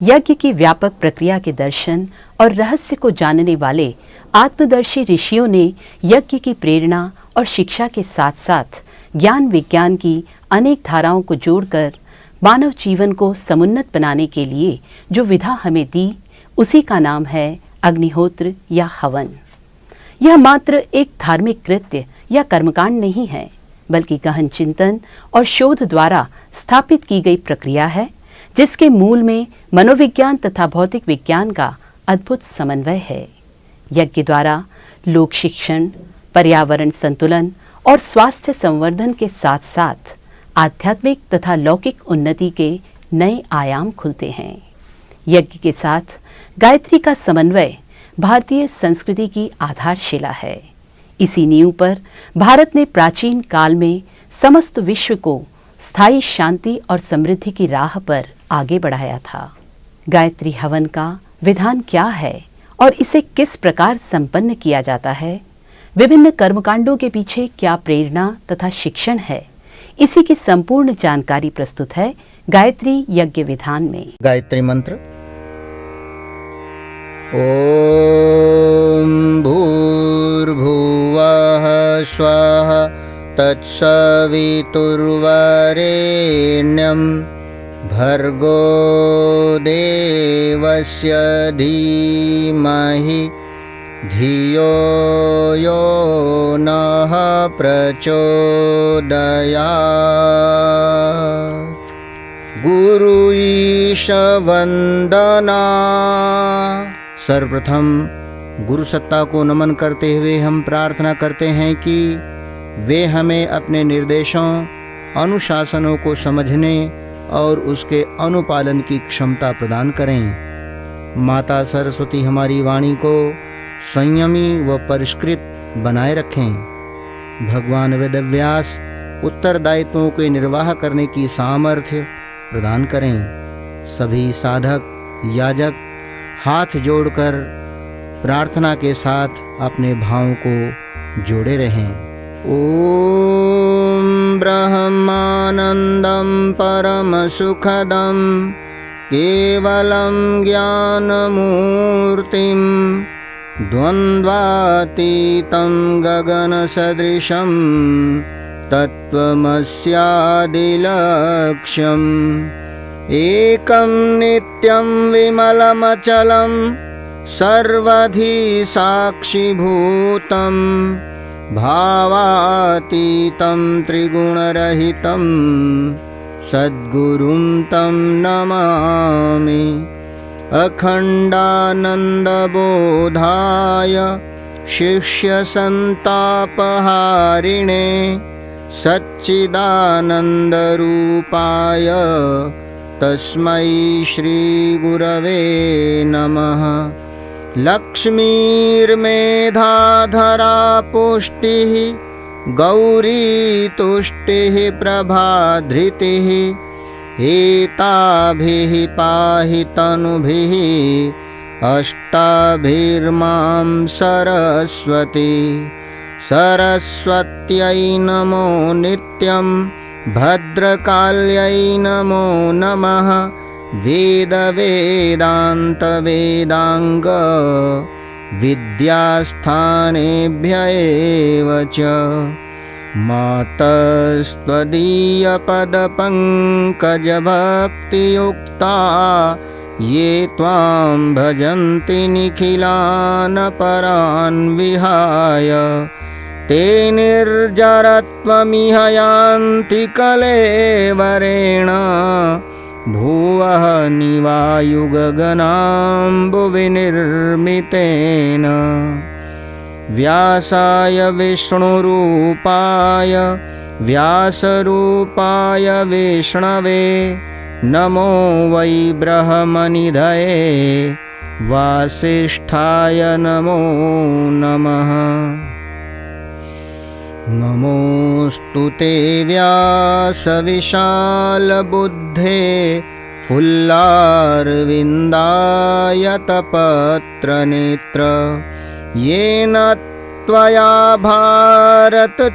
यज्ञ की व्यापक प्रक्रिया के दर्शन और रहस्य को जानने वाले आत्मदर्शी ऋषियों ने यज्ञ की प्रेरणा और शिक्षा के साथ साथ ज्ञान विज्ञान की अनेक धाराओं को जोड़कर मानव जीवन को समुन्नत बनाने के लिए जो विधा हमें दी, उसी का नाम है अग्निहोत्र या हवन। यह मात्र एक धार्मिक कृत्य या कर्मकांड नहीं है, बल्कि गहन चिंतन और शोध द्वारा स्थापित की गई प्रक्रिया है, जिसके मूल में मनोविज्ञान तथा भौतिक विज्ञान का अद्भुत समन्वय है। यज्ञ द्वारा लोक शिक्षण, पर्यावरण संतुलन और स्वास्थ्य संवर्धन के साथ साथ आध्यात्मिक तथा लौकिक उन्नति के नए आयाम खुलते हैं। यज्ञ के साथ गायत्री का समन्वय भारतीय संस्कृति की आधारशिला है। इसी नींव पर भारत ने प्राचीन काल में समस्त विश्व को स्थायी शांति और समृद्धि की राह पर आगे बढ़ाया था। गायत्री हवन का विधान क्या है और इसे किस प्रकार संपन्न किया जाता है, विभिन्न कर्मकांडों के पीछे क्या प्रेरणा तथा शिक्षण है, इसी की संपूर्ण जानकारी प्रस्तुत है गायत्री यज्ञ विधान में। गायत्री मंत्र। ओम भूर्भुवः स्वः तत्सवितुर्वरेण्यं भर्गो देवस्य धीमहि धियो यो नः प्रचोदयात्। गुरु ईश वंदना। सर्वप्रथम गुरु सत्ता को नमन करते हुए हम प्रार्थना करते हैं कि वे हमें अपने निर्देशों, अनुशासनों को समझने और उसके अनुपालन की क्षमता प्रदान करें। माता सरस्वती हमारी वाणी को संयमी व परिष्कृत बनाए रखें। भगवान वेदव्यास उत्तरदायित्वों के निर्वाह करने की सामर्थ्य प्रदान करें। सभी साधक याजक हाथ जोड़कर प्रार्थना के साथ अपने भावों को जोड़े रहें। ओम ब्रह्मानंदं परम सुखदं केवलं ज्ञानमूर्तिं द्वन्द्वातीतं गगनसदृशं तत्त्वमस्यादिलक्ष्यम् एकं नित्यं विमलमचलं सर्वधि साक्षिभूतं भावातीतं त्रिगुणरहितं सद्गुरुं तं नमामि। अखण्डानन्दबोधाय शिष्यसन्तापहारिणे सच्चिदानन्दरूपाय तस्मै श्रीगुरवे नमः। लक्ष्मीर्मेधाधरा पुष्टिः गौरी तुष्टिः प्रभाधृतिः एताभिः पाहि तनुभिः अष्टाभिर्मां सरस्वती। सरस्वत्यै नमो नित्यं भद्रकाल्यै नमो नमः। वेदान्त विद्यास्थानेभ्य एव च। मातस्त्वदीयपदपङ्कजभक्तियुक्ता ये त्वां भजन्ति निखिलान् परान् विहाय ते निर्जरत्वमिह यान्ति कलेवरेण भुवः निवायुगगनाम्बुविनिर्मितेन। व्यासाय विष्णुरूपाय व्यासरूपाय विष्णवे नमो वै ब्रह्मनिधये वासिष्ठाय नमो नमः। नमोऽस्तु ते व्यासविशालबुद्धे फुल्लारविन्दायतपत्रनेत्र येन त्वया भारततैलपूर्णः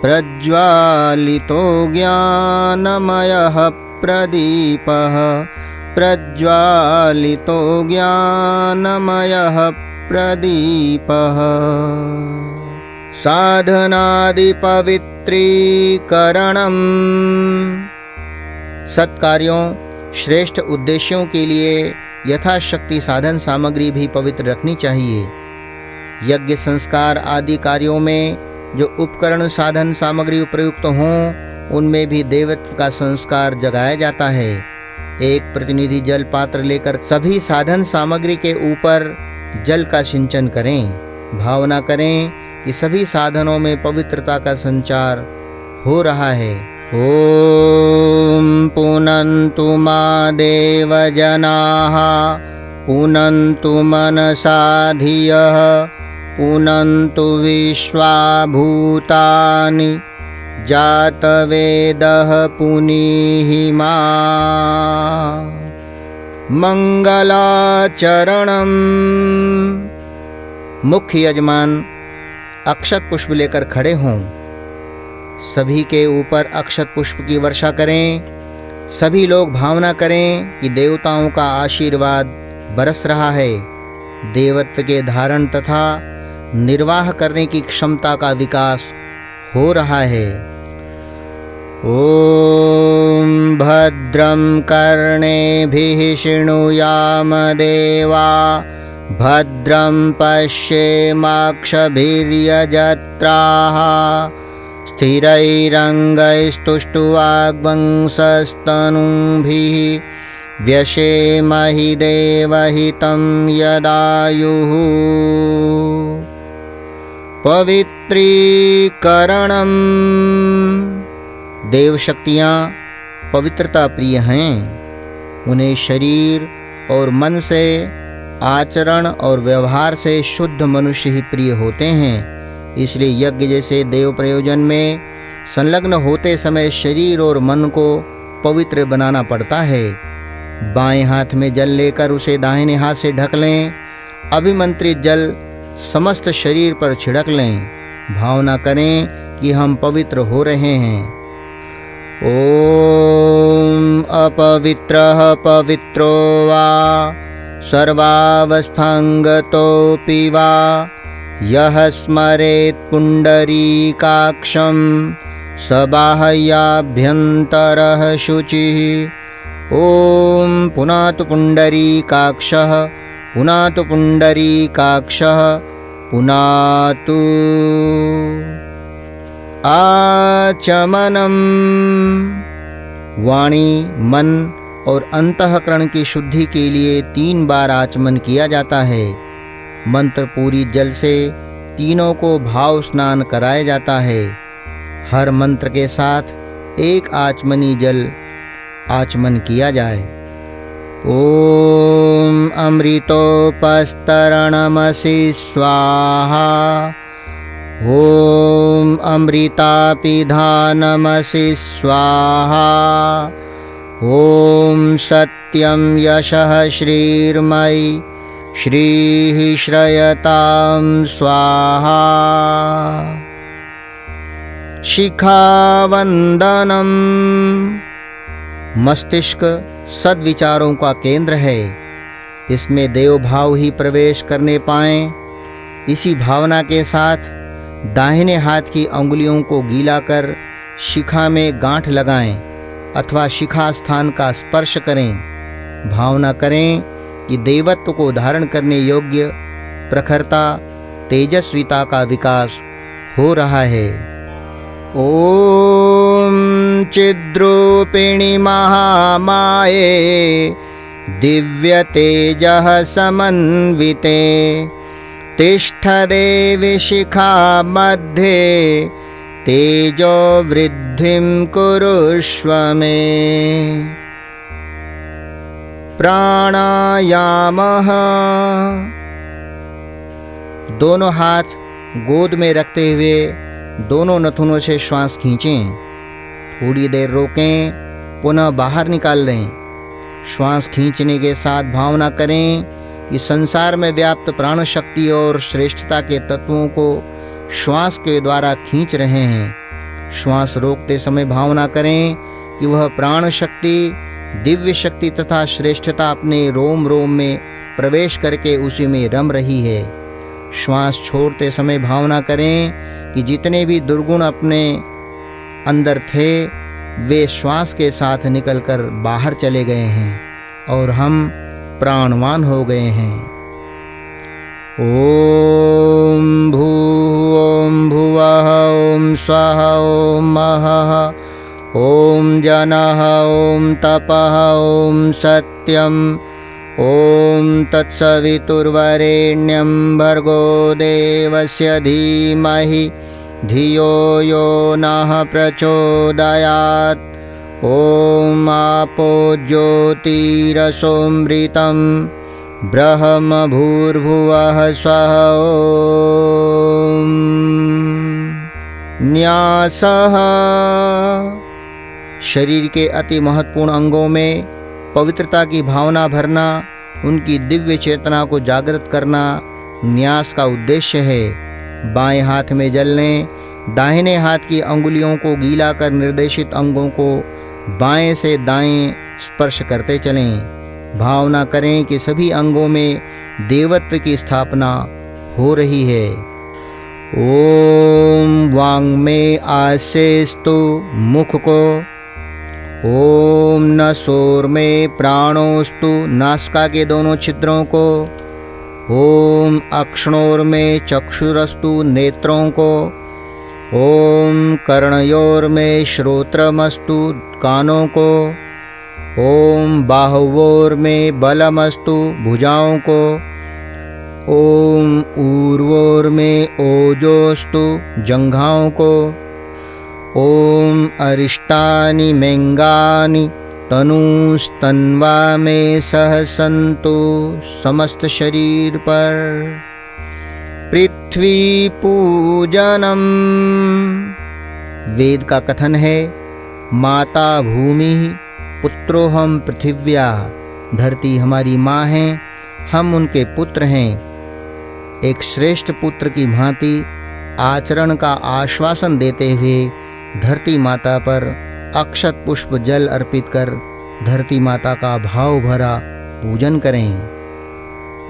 प्रज्वालितो ज्ञानमयः प्रदीपः प्रज्वालितो ज्ञानमयः प्रदीपः साधनादिपवित्रीकरणम्। सत्कार्यों श्रेष्ठ उद्देश्यों के लिए यथाशक्ति साधन सामग्री भी पवित्र रखनी चाहिए। यज्ञ संस्कार आदि कार्यों में जो उपकरण साधन सामग्री प्रयुक्त हों उनमें भी देवत्व का संस्कार जगाया जाता है। एक प्रतिनिधि जल पात्र लेकर सभी साधन सामग्री के ऊपर जल का सिंचन करें। भावना करें कि सभी साधनों में पवित्रता का संचार हो रहा है। ओम पुनन्तु मा देव जनाः पुनन्तु मनसा धियः पुनन्तु विश्वा भूतानि जातवेदः पुनीहि मा। मंगलाचरणम्। मुख्य यजमान अक्षत पुष्प लेकर खड़े हों। सभी के ऊपर अक्षत पुष्प की वर्षा करें। सभी लोग भावना करें कि देवताओं का आशीर्वाद बरस रहा है। देवत्व के धारण तथा निर्वाह करने की क्षमता का विकास हो रहा है। ओम भद्रं कर्णेभिः शृणुयाम देवा भद्रं पश्येमाक्षभिर्यजत्राः स्थिरैरङ्गैस्तुष्ट्वाग्वंसस्तनूभिः व्यशेमहि देवहितं यदायुः। पवित्रीकरणम्। देव शक्तियाँ पवित्रता प्रिय हैं। उन्हें शरीर और मन से, आचरण और व्यवहार से शुद्ध मनुष्य ही प्रिय होते हैं। इसलिए यज्ञ जैसे देव प्रयोजन में संलग्न होते समय शरीर और मन को पवित्र बनाना पड़ता है। बाएं हाथ में जल लेकर उसे दाहिने हाथ से ढक लें। अभिमंत्रित जल समस्त शरीर पर छिड़क लें। भावना करें कि हम पवित्र हो रहे हैं। ओम अपवित्रः पवित्रो वा सर्वावस्थांगतोऽपि वा यः स्मरेत् पुण्डरीकाक्षं स बाह्याभ्यन्तरः शुचिः। ओम पुनातु पुण्डरीकाक्षः पुनातु पुण्डरीकाक्षः पुनातु। आचमनम्। वाणी, मन और अंतःकरण की शुद्धि के लिए 3 बार आचमन किया जाता है। मंत्र पूरी जल से तीनों को भाव स्नान कराया जाता है। हर मंत्र के साथ एक आचमनी जल आचमन किया जाए। ओम अमृतोपस्तरणमसि स्वाहा। ओम अमृतापिधानमसि स्वाहा। ओम सत्यं यशः श्रीर्मयि श्रीः श्रयतां स्वाहा। शिखावंदनम्। मस्तिष्क सद्विचारों का केंद्र है। इसमें देव भाव ही प्रवेश करने पाएं। इसी भावना के साथ दाहिने हाथ की अंगुलियों को गीला कर शिखा में गांठ लगाएं अथवा शिखा स्थान का स्पर्श करें। भावना करें कि देवत्व को धारण करने योग्य प्रखरता, तेजस्विता का विकास हो रहा है। ओम चिद्रूपिणी महामाये दिव्य तेजः समन्विते तिष्ठ देवी शिखा मध्ये तेजो वृद्धिं कुरुष्व मे। प्राणायामः। दोनों हाथ गोद में रखते हुए दोनों नथुनों से श्वास खींचें। थोड़ी देर रोकें, पुनः बाहर निकाल लें। श्वास खींचने के साथ भावना करें कि संसार में व्याप्त प्राण शक्ति और श्रेष्ठता के तत्वों को श्वास के द्वारा खींच रहे हैं। श्वास रोकते समय भावना करें कि कि वह प्राण शक्ति, दिव्य शक्ति तथा श्रेष्ठता अपने रोम रोम में प्रवेश करके उसी में रम रही है। श्वास छोड़ते समय भावना करें कि जितने भी दुर्गुण अपने अंदर थे वे श्वास के साथ निकलकर बाहर चले गए हैं और हम प्राणवान हो गए हैं। ओम भू ओम भुवः ओम स्वः ओम महः ओम जनः ओम तपः ओम सत्यम ओम तत्सवितुर्वरेण्यं भर्गो देवस्य धीमहि धियो यो नः प्रचोदयात्। ओम आपो ज्योतिरसोमृतं ब्रह्म भूर्भुवः स्वः। ओम न्यासः। शरीर के अति महत्वपूर्ण अंगों में पवित्रता की भावना भरना, उनकी दिव्य चेतना को जागृत करना न्यास का उद्देश्य है। बाएं हाथ में जल लें, दाहिने हाथ की अंगुलियों को गीला कर निर्देशित अंगों को बाएं से दाएं स्पर्श करते चलें। भावना करें कि सभी अंगों में देवत्व की स्थापना हो रही है। ओम वांग में आसेस्तु मुख को। ओम नसोर में प्राणोस्तु नासिका के दोनों छिद्रों को। ओम अक्षणोर में चक्षुरस्तु नेत्रों को। ओम कर्णयोर में श्रोत्रमस्तु कानों को। ओम बाहुवोर में बलमस्तु भुजाओं को। ओम ऊर्वोर में ओजोस्तु जंघाओं को। ओम अरिष्टानि मेंगानि तनुस्तन्वा में सहसन्तु समस्त शरीर पर। पृथ्वी पूजनम। वेद का कथन है, माता भूमि पुत्रोहम पृथिव्या। धरती हमारी माँ है, हम उनके पुत्र हैं। एक श्रेष्ठ पुत्र की भांति आचरण का आश्वासन देते हुए धरती माता पर अक्षत पुष्प जल अर्पित कर धरती माता का भाव भरा पूजन करें।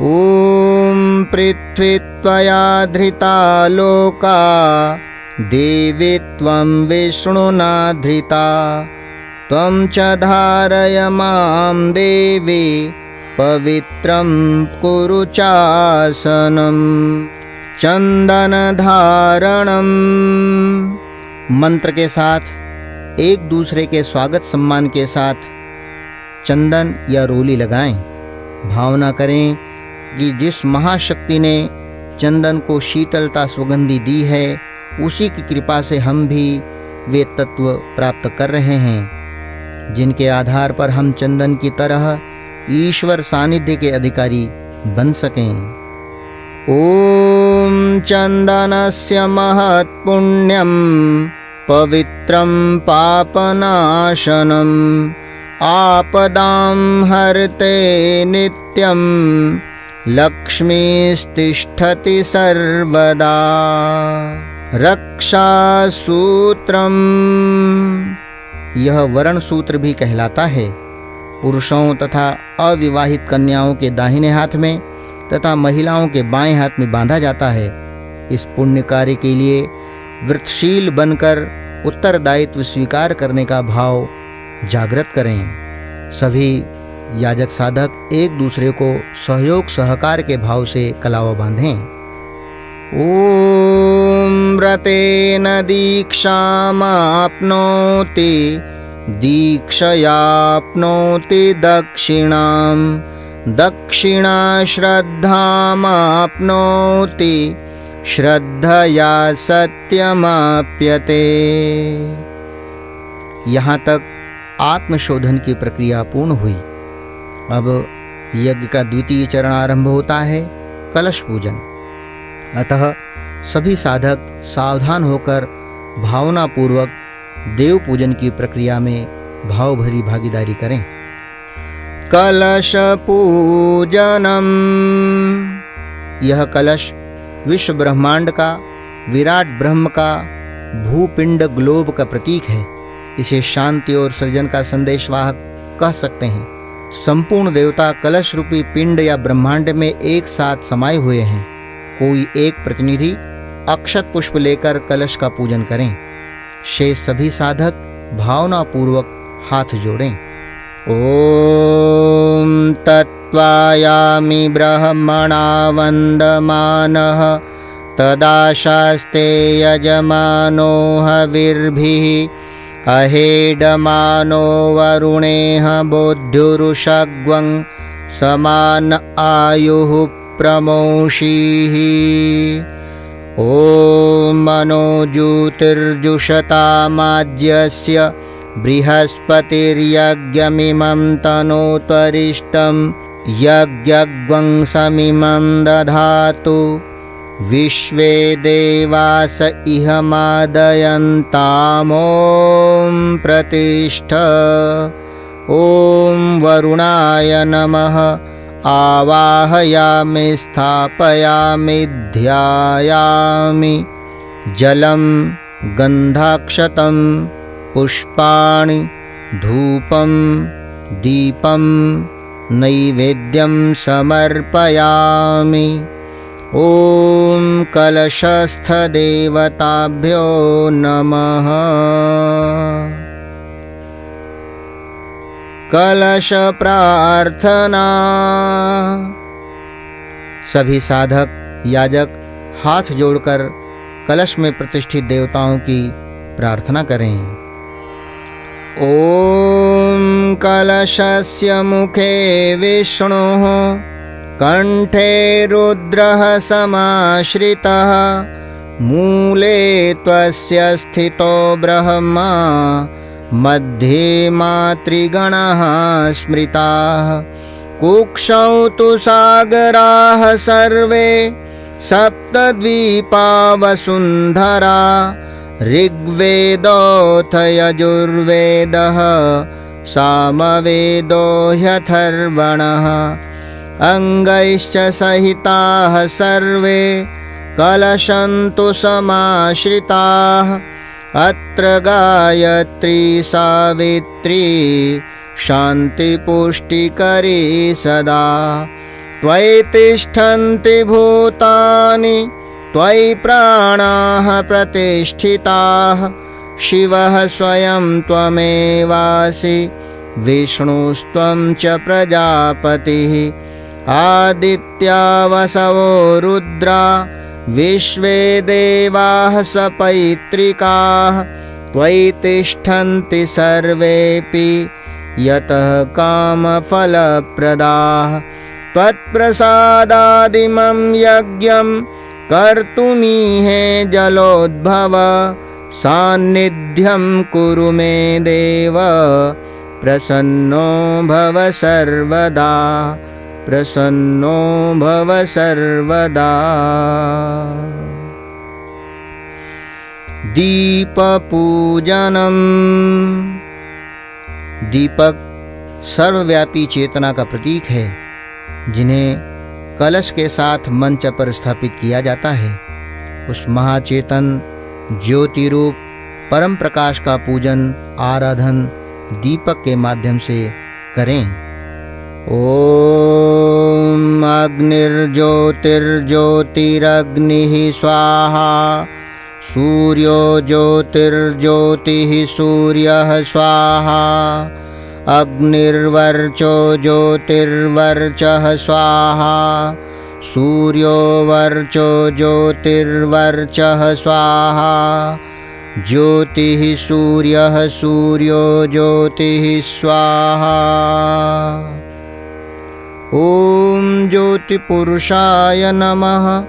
ओम पृथ्वी त्वया धृता लोका देवी त्वं विष्णुना धृता त्वं च धारय मां देवी पवित्रं कुरु चासनं चंदन धारणम। मंत्र के साथ एक दूसरे के स्वागत सम्मान के साथ चंदन या रोली लगाएं। भावना करें कि जिस महाशक्ति ने चंदन को शीतलता सुगंधी दी है उसी की कृपा से हम भी वे तत्व प्राप्त कर रहे हैं जिनके आधार पर हम चंदन की तरह ईश्वर सानिध्य के अधिकारी बन सकें। ओम चंदनस्य महत्पुण्यम पवित्रं पापनाशनम आपदां हरते नित्यं लक्ष्मीस्तिष्ठति सर्वदा। रक्षासूत्रम। यह वर्ण सूत्र भी कहलाता है। पुरुषों तथा अविवाहित कन्याओं के दाहिने हाथ में तथा महिलाओं के बाएं हाथ में बांधा जाता है। इस पुण्य कार्य के लिए व्रतशील बनकर उत्तरदायित्व स्वीकार करने का भाव जागृत करें। सभी याजक साधक एक दूसरे को सहयोग सहकार के भाव से कलावा बांधें। ओम व्रतेन दीक्षामाप्नोति दीक्षयाप्नोति दक्षिणां दक्षिणा श्रद्धामाप्नोति श्रद्धया सत्यमाप्यते। यहाँ तक आत्मशोधन की प्रक्रिया पूर्ण हुई। अब यज्ञ का द्वितीय चरण आरंभ होता है, कलश पूजन। अतः सभी साधक सावधान होकर भावनापूर्वक देव पूजन की प्रक्रिया में भाव भरी भागीदारी करें। कलश पूजनम। यह कलश विश्व ब्रह्मांड का, विराट ब्रह्म का भूपिंड ग्लोब का प्रतीक है। इसे शांति और सृजन का संदेशवाहक कह सकते हैं। संपूर्ण देवता कलश रूपी पिंड या ब्रह्मांड में एक साथ समाये हुए हैं। कोई एक प्रतिनिधि अक्षत पुष्प लेकर कलश का पूजन करें। शेष सभी साधक भावनापूर्वक हाथ जोड़ें। ओम तत्त्वायामि ब्रह्मणा वन्दमानः तदाशास्ते यजमानो हविर्भिः अहेडमानो वरुणेह बोध्युरुषग्वं समान आयुः प्रमोषीः। ॐ मनो ज्योतिर्जुषतामाज्यस्य बृहस्पतिर्यज्ञमिमं तनोत्वरिष्टं यज्ञग्वं समिमं दधातु विश्वे देवास इह मादयन्तामों प्रतिष्ठ। ॐ वरुणाय नमः आवाहयामि स्थापयामि ध्यायामि। जलं गन्धाक्षतं पुष्पाणि धूपं दीपं नैवेद्यं समर्पयामि। ॐ कलशस्थदेवताभ्यो नमः। कलश प्रार्थना। सभी साधक याजक हाथ जोड़कर कलश में प्रतिष्ठित देवताओं की प्रार्थना करें। ओम कलशस्य मुखे विष्णुः कंठे रुद्रः समाश्रितः मूले त्वस्य स्थितो ब्रह्मा मध्ये मातृगणाः स्मृताः। कुक्षौ तु सागराः सर्वे सप्तद्वीपा वसुन्धरा। ऋग्वेदोऽथ यजुर्वेदः सामवेदो ह्यथर्वणः। अङ्गैश्च सहिताः सर्वे कलशन्तु समाश्रिताः। अत्र गायत्री सावित्री शान्तिपुष्टिकरी सदा। त्वयि तिष्ठन्ति भूतानि त्वयि प्राणाः प्रतिष्ठिताः। शिवः स्वयं त्वमेवासि विष्णुस्त्वं च प्रजापतिः। आदित्या वसवो रुद्रा विश्वे देवाः सपैत्रिकाः। त्वयि तिष्ठन्ति सर्वेऽपि यतः कामफलप्रदाः। त्वत्प्रसादादिमं यज्ञं कर्तुमीहे जलोद्भव। सान्निध्यं कुरु मे देव प्रसन्नो भव सर्वदा। प्रसन्नो भव सर्वदा। दीपपूजनम्। दीपक सर्वव्यापी चेतना का प्रतीक है, जिन्हें कलश के साथ मंच पर स्थापित किया जाता है। उस महाचेतन ज्योति रूप परम प्रकाश का पूजन आराधन दीपक के माध्यम से करें। ओम अग्निर्ज्योतिर्ज्योतिरग्निः स्वाहा। सूर्यो ज्योतिर्ज्योतिः सूर्यः स्वाहा। अग्निर्वर्चो ज्योतिर्वर्चः स्वाहा। सूर्यो वर्चो ज्योतिर्वर्चः स्वाहा। ज्योतिः सूर्यः सूर्यो ज्योतिः स्वाहा। ॐ ज्योतिपुरुषाय नमः।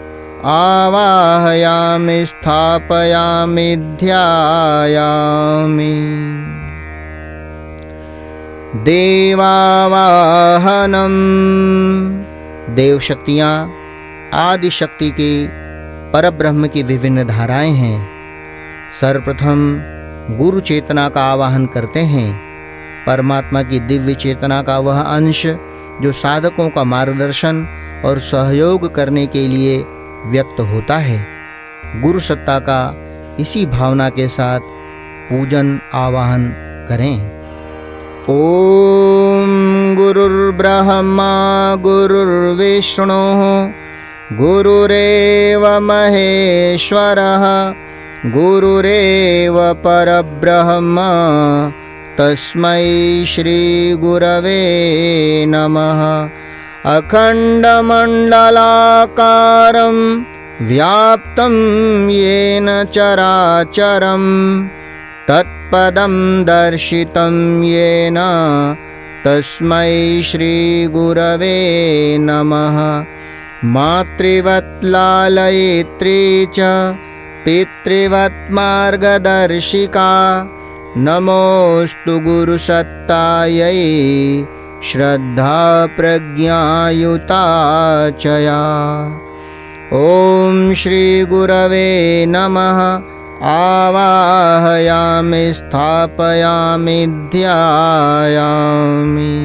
आवाहयामि स्थापयामि ध्यायामि। देवावाहनम्। देव शक्तियाँ आदि शक्ति की परब्रह्म की विभिन्न धाराएं हैं। सर्वप्रथम गुरु चेतना का आवाहन करते हैं। परमात्मा की दिव्य चेतना का वह अंश जो साधकों का मार्गदर्शन और सहयोग करने के लिए व्यक्त होता है। गुरु सत्ता का इसी भावना के साथ पूजन आवाहन करें। ओम गुरुर्ब्रह्मा गुरुर्विष्णुः गुरुरेव महेश्वरः गुरुरेव परब्रह्म तस्मै श्री गुरवे नमः। अखण्डमण्डलाकारं व्याप्तं येन चराचरं तत्पदं दर्शितं येन तस्मै श्री गुरवे नमः। मातृवत् लालयित्री च पितृवत् मार्गदर्शिका नमोऽस्तु गुरुसत्तायै श्रद्धा प्रज्ञायुता च या। ॐ श्री गुरवे नमः। आवाहयामि स्थापयामि ध्यायामि।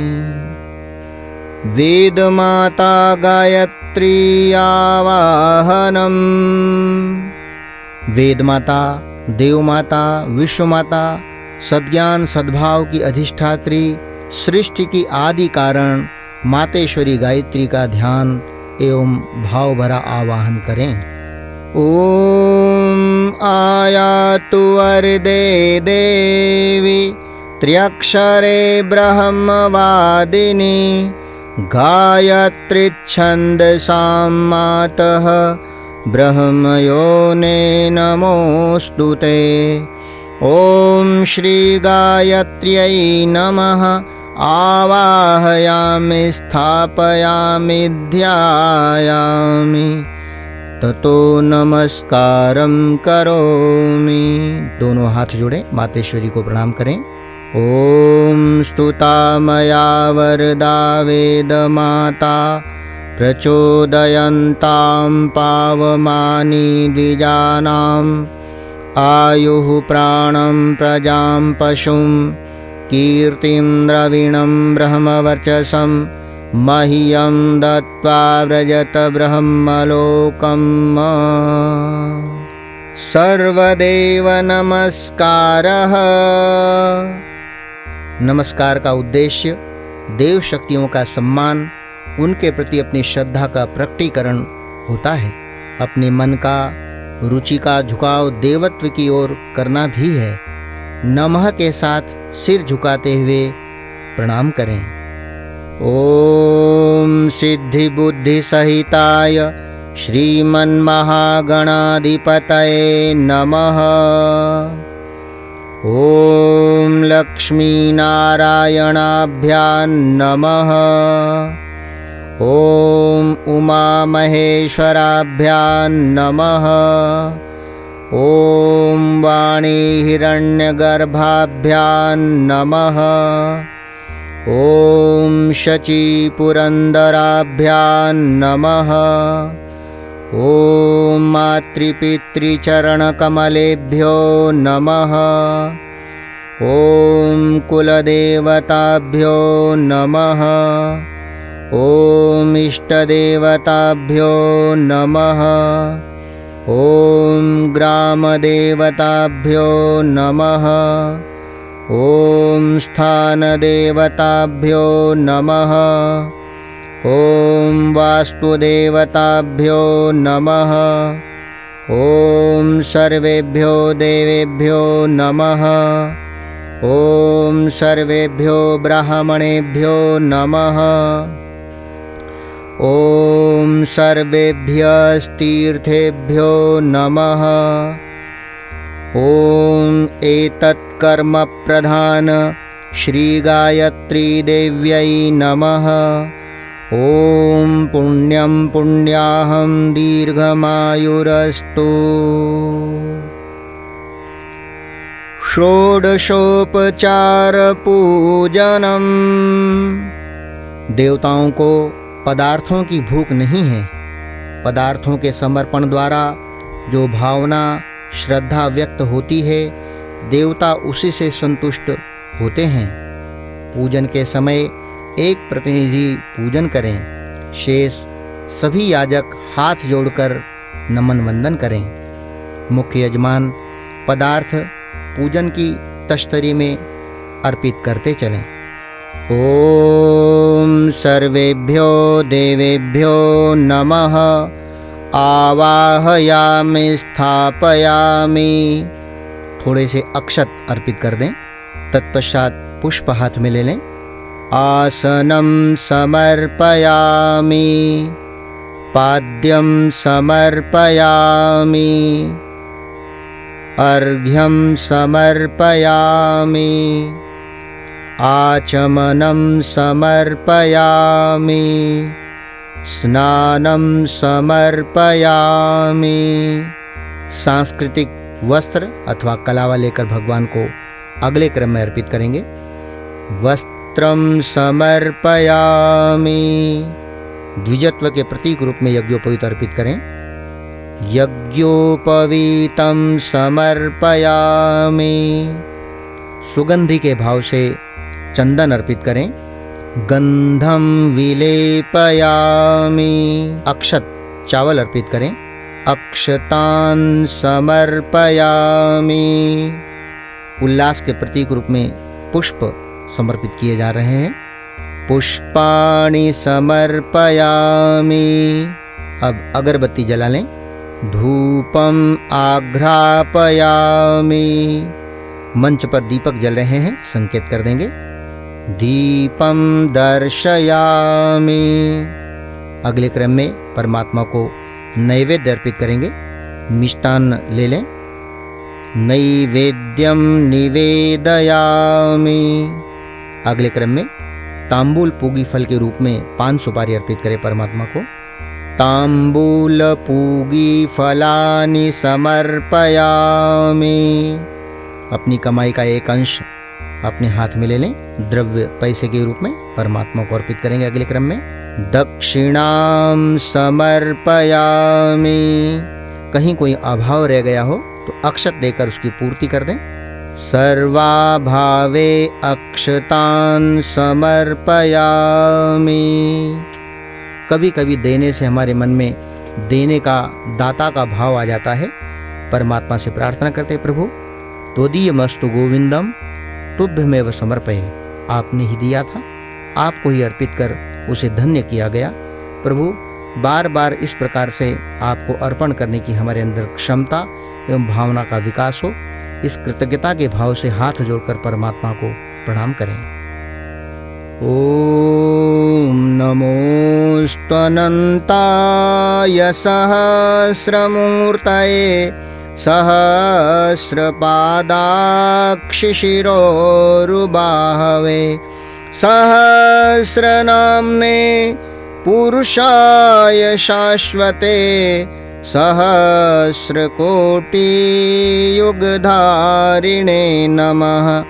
वेदमाता गायत्री आवाहनम्। वेदमाता, देवमाता, विश्वमाता, सद्ज्ञान सद्भाव की अधिष्ठात्री, सृष्टि की आदि कारण मातेश्वरी गायत्री का ध्यान एवं भाव भरा आवाहन करें। ओम आयातु वरदे देवी त्र्यक्षरे ब्रह्मवादिनी गायत्री छन्दसां मातः ब्रह्मयोने नमोऽस्तुते। ओम श्री गायत्र्यै नमः। आवाहयामि स्थापयामि ध्यायामि ततो नमस्कारं करोमि। दोनों हाथ जोड़ें, मातेश्वरी को प्रणाम करें। ओम स्तुता मया वरदा वेदमाता प्रचोदयन्तां पावमानि द्विजानाम् आयुः प्राणं प्रजां पशुं कीर्तिं द्रविणं ब्रह्मवर्चसं मह्यं दत्त्वा व्रजत ब्रह्मलोकम्। सर्वदेव नमस्कारः। नमस्कार का उद्देश्य देव शक्तियों का सम्मान, उनके प्रति अपनी श्रद्धा का प्रकटीकरण होता है। अपने मन का, रुचि का झुकाव देवत्व की ओर करना भी है। नमः के साथ सिर झुकाते हुए प्रणाम करें। ओम सिद्धि बुद्धि सहिताय श्रीमन्महागणाधिपतये नमः। ओम लक्ष्मी नारायणाभ्यां नमः। ओम उमा महेश्वराभ्यां नमः। ओम वाणी हिरण्यगर्भाभ्यां नमः। ओम शची पुरंदराभ्यां नमः। ओम मातृपितृचरणकमलेभ्यो नमः। ओम कुलदेवताभ्यो नमः। ओम इष्टदेवताभ्यो नमः। ओम ग्रामदेवताभ्यो नमः। ओम स्थानदेवताभ्यो नमः। ओम वास्तुदेवताभ्यो नमः। ओम सर्वेभ्यो देवेभ्यो नमः। ओम सर्वेभ्यो ब्राह्मणेभ्यो नमः। ओम सर्वेभ्यस्तीर्थेभ्यो नमः। ओम एतत् कर्म प्रधान श्री गायत्री देव्यै नमः। ओम पुण्यं पुण्याहं दीर्घमायुरस्तु। षोडशोपचार पूजनम्। देवताओं को पदार्थों की भूख नहीं है। पदार्थों के समर्पण द्वारा जो भावना, श्रद्धा व्यक्त होती है, देवता उसी से संतुष्ट होते हैं। पूजन के समय एक प्रतिनिधि पूजन करें। शेष सभी याजक हाथ जोड़कर नमन वंदन करें। मुख्य यजमान पदार्थ पूजन की तश्तरी में अर्पित करते चलें। ओम सर्वेभ्यो देवेभ्यो नमः। आवाहयामि स्थापयामि। थोड़े से अक्षत अर्पित कर दें। तत्पश्चात पुष्प हाथ में ले लें। आसनं समर्पयामि। पाद्यं समर्पयामि। अर्घ्यं समर्पयामि। आचमनं समर्पयामि। स्नानं समर्पयामि। सांस्कृतिक वस्त्र अथवा कलावा लेकर भगवान को अगले क्रम में अर्पित करेंगे। वस्त्रं समर्पयामि। द्विजत्व के प्रतीक रूप में यज्ञोपवीत अर्पित करें। यज्ञोपवीतं समर्पयामि। सुगंधि के भाव से चंदन अर्पित करें। गंधम विलेपयामि। अक्षत चावल अर्पित करें। अक्षतान समर्पयामि। उल्लास के प्रतीक रूप में पुष्प समर्पित किए जा रहे हैं। पुष्पाणि समर्पयामि। अब अगरबत्ती जला लें। धूपम आघ्रापयामि। मंच पर दीपक जल रहे हैं, संकेत कर देंगे। दीपम दर्शयामि। अगले क्रम में परमात्मा को नैवेद्य अर्पित करेंगे। मिष्टान्न ले लें। नैवेद्यम निवेदयामि। अगले क्रम में तांबूल पूगी फल के रूप में 5 सुपारी अर्पित करें परमात्मा को। तांबूल पूगी फलानि समर्पयामि। अपनी कमाई का एक अंश अपने हाथ में ले लें। द्रव्य पैसे के रूप में परमात्मा को अर्पित करेंगे। अगले क्रम में दक्षिणाम समर्पयामि। कहीं कोई अभाव रह गया हो तो अक्षत देकर उसकी पूर्ति कर दें। सर्वाभावे अक्षतान समर्पयामि। कभी कभी देने से हमारे मन में देने का, दाता का भाव आ जाता है। परमात्मा से प्रार्थना करते, प्रभु त्वदीयमस्तु गोविंदम तुभ्यमेव समर्पये। आपने ही दिया था, आपको ही अर्पित कर उसे धन्य किया गया। प्रभु बार बार इस प्रकार से आपको अर्पण करने की हमारे अंदर क्षमता एवं भावना का विकास हो। इस कृतज्ञता के भाव से हाथ जोड़कर परमात्मा को प्रणाम करें। ओम नमोस्तनंताय सहस्रमूर्तये सहस्रपादाक्षिशिरोरुबाहवे सहस्रनाम्ने पुरुषाय शाश्वते सहस्रकोटियुगधारिणे नमः।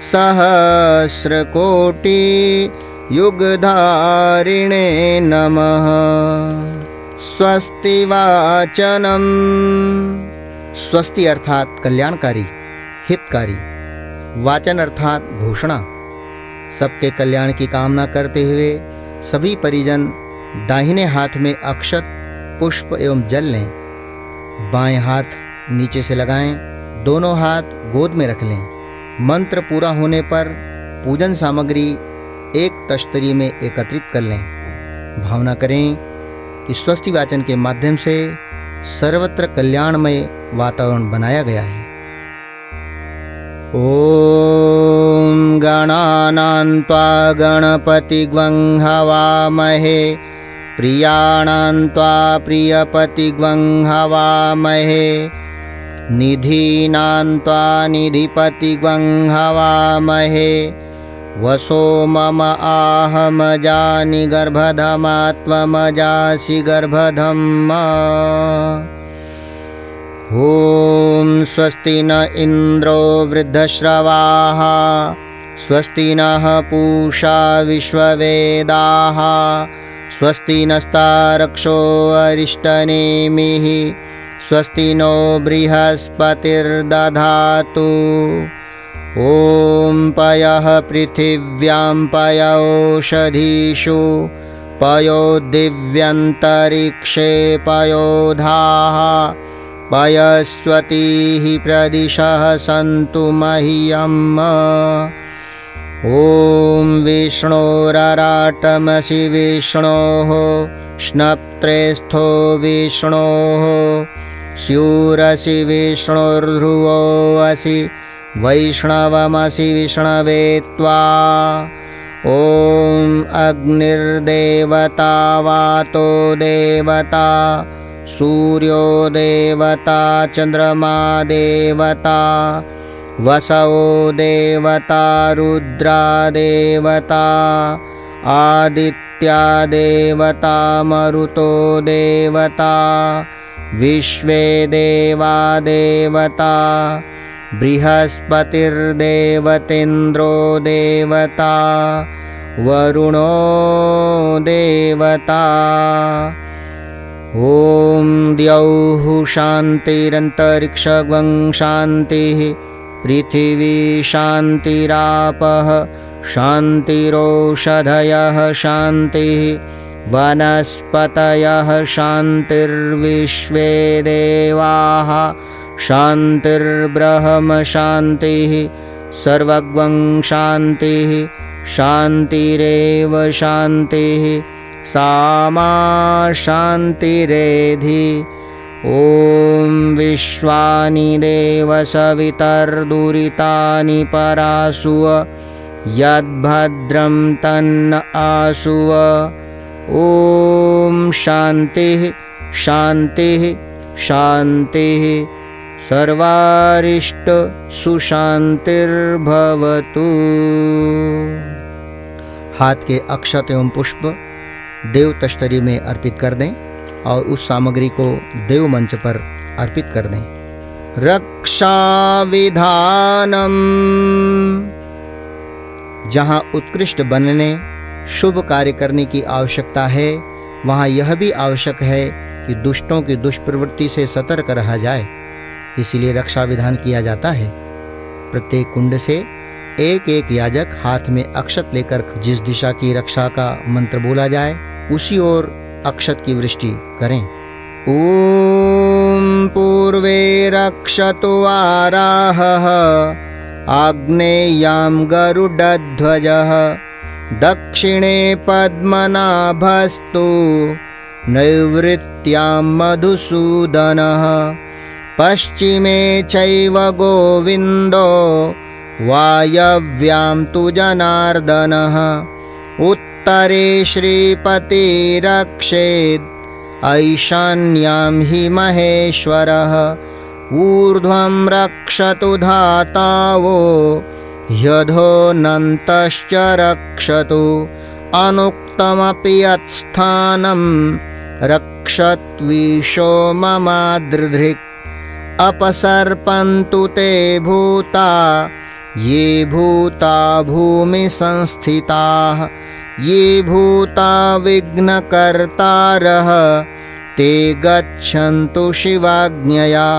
सहस्रकोटियुगधारिणे नमः। स्वस्ति वाचनम। स्वस्ति अर्थात कल्याणकारी, हितकारी। वाचन अर्थात घोषणा। सबके कल्याण की कामना करते हुए सभी परिजन दाहिने हाथ में अक्षत, पुष्प एवं जल लें। बाएं हाथ नीचे से लगाएं। दोनों हाथ गोद में रख लें। मंत्र पूरा होने पर पूजन सामग्री एक तश्तरी में एकत्रित कर लें। भावना करें कि स्वस्ति वाचन के माध्यम से सर्वत्र कल्याणमय वातावरण बनाया गया है। ओम गणानां त्वा गणपतिग्वं हवामहे। प्रियाणां त्वा प्रियपतिग्वं हवामहे। निधीनां त्वा निधिपतिग्वं हवामहे। वसो मम आहमजानि गर्भधमात्वमजासि गर्भधम्मा। ओम स्वस्ति न इंद्रो वृद्धश्रवाः। स्वस्ति नः पूषा विश्ववेदाः। स्वस्ति नस्तारक्षो अरिष्टनेमिः। स्वस्ति नो बृहस्पतिर्दधातु। ओम पयः पृथिव्यां पयोषधीषु। पयो दिव्यन्तरिक्षे पयोधाः। पयस्वतीः प्रदिशः सन्तु मह्यम्। ॐ विष्णोरराटमसि विष्णोः स्नप्त्रेस्थो विष्णोः स्यूरसि विष्णुर्ध्रुवोऽसि वैष्णवमसि विष्णवे त्वा। ॐ अग्निर्देवता वातो देवता सूर्यो देवता चन्द्रमा देवता वसवो देवता रुद्रा देवता आदित्या देवता मरुतो देवता विश्वे देवा देवता बृहस्पतिर्देवतेन्द्रो देवता वरुणो देवता। ॐ द्यौः शान्तिरन्तरिक्षगं शान्तिः पृथिवी शान्तिरापः शान्तिरोषधयः शान्तिः वनस्पतयः शान्तिर्विश्वे देवाः शान्तिर्ब्रह्म शान्तिः सर्वगं शान्तिः शान्तिरेव शान्तिः सामा शान्तिरेधि। ॐ विश्वानि देव सवितर्दुरितानि परासुव यद्भद्रं तन्न आसुव। ॐ शान्तिः शान्तिः शान्तिः सर्वारिष्ट सुशान्तिर्भवतु। हाथ के अक्षत एवं पुष्प देव तश्तरी में अर्पित कर दें और उस सामग्री को देव मंच पर अर्पित कर दें। रक्षा विधानम, जहाँ उत्कृष्ट बनने शुभ कार्य करने की आवश्यकता है, वहाँ यह भी आवश्यक है कि दुष्टों की दुष्प्रवृत्ति से सतर्क रहा जाए। इसीलिए रक्षा विधान किया जाता है। प्रत्येक कुंड से एक एक याजक हाथ में अक्षत लेकर जिस दिशा की रक्षा का मंत्र बोला जाए उसी ओर अक्षत की वृष्टि करें। ॐ पूर्वे रक्षतु वाराहः आग्नेयां गरुडध्वजः दक्षिणे पद्मनाभस्तु नैऋत्यां मधुसूदनः पश्चिमे चैव गोविन्दो वायव्यां तु जनार्दनः उत्तरे श्रीपतिरक्षेत् ऐशान्यां हि महेश्वरः ऊर्ध्वं रक्षतु धातावो ह्यधोऽनन्तश्च रक्षतु अनुक्तमपि यत्स्थानं रक्षत्विशो ममादृधृक् अपसर्पन्तु ते भूता ये भूता भूमि संस्थिताः ये भूता विघ्नकर्तारः ते गच्छन्तु शिवाज्ञया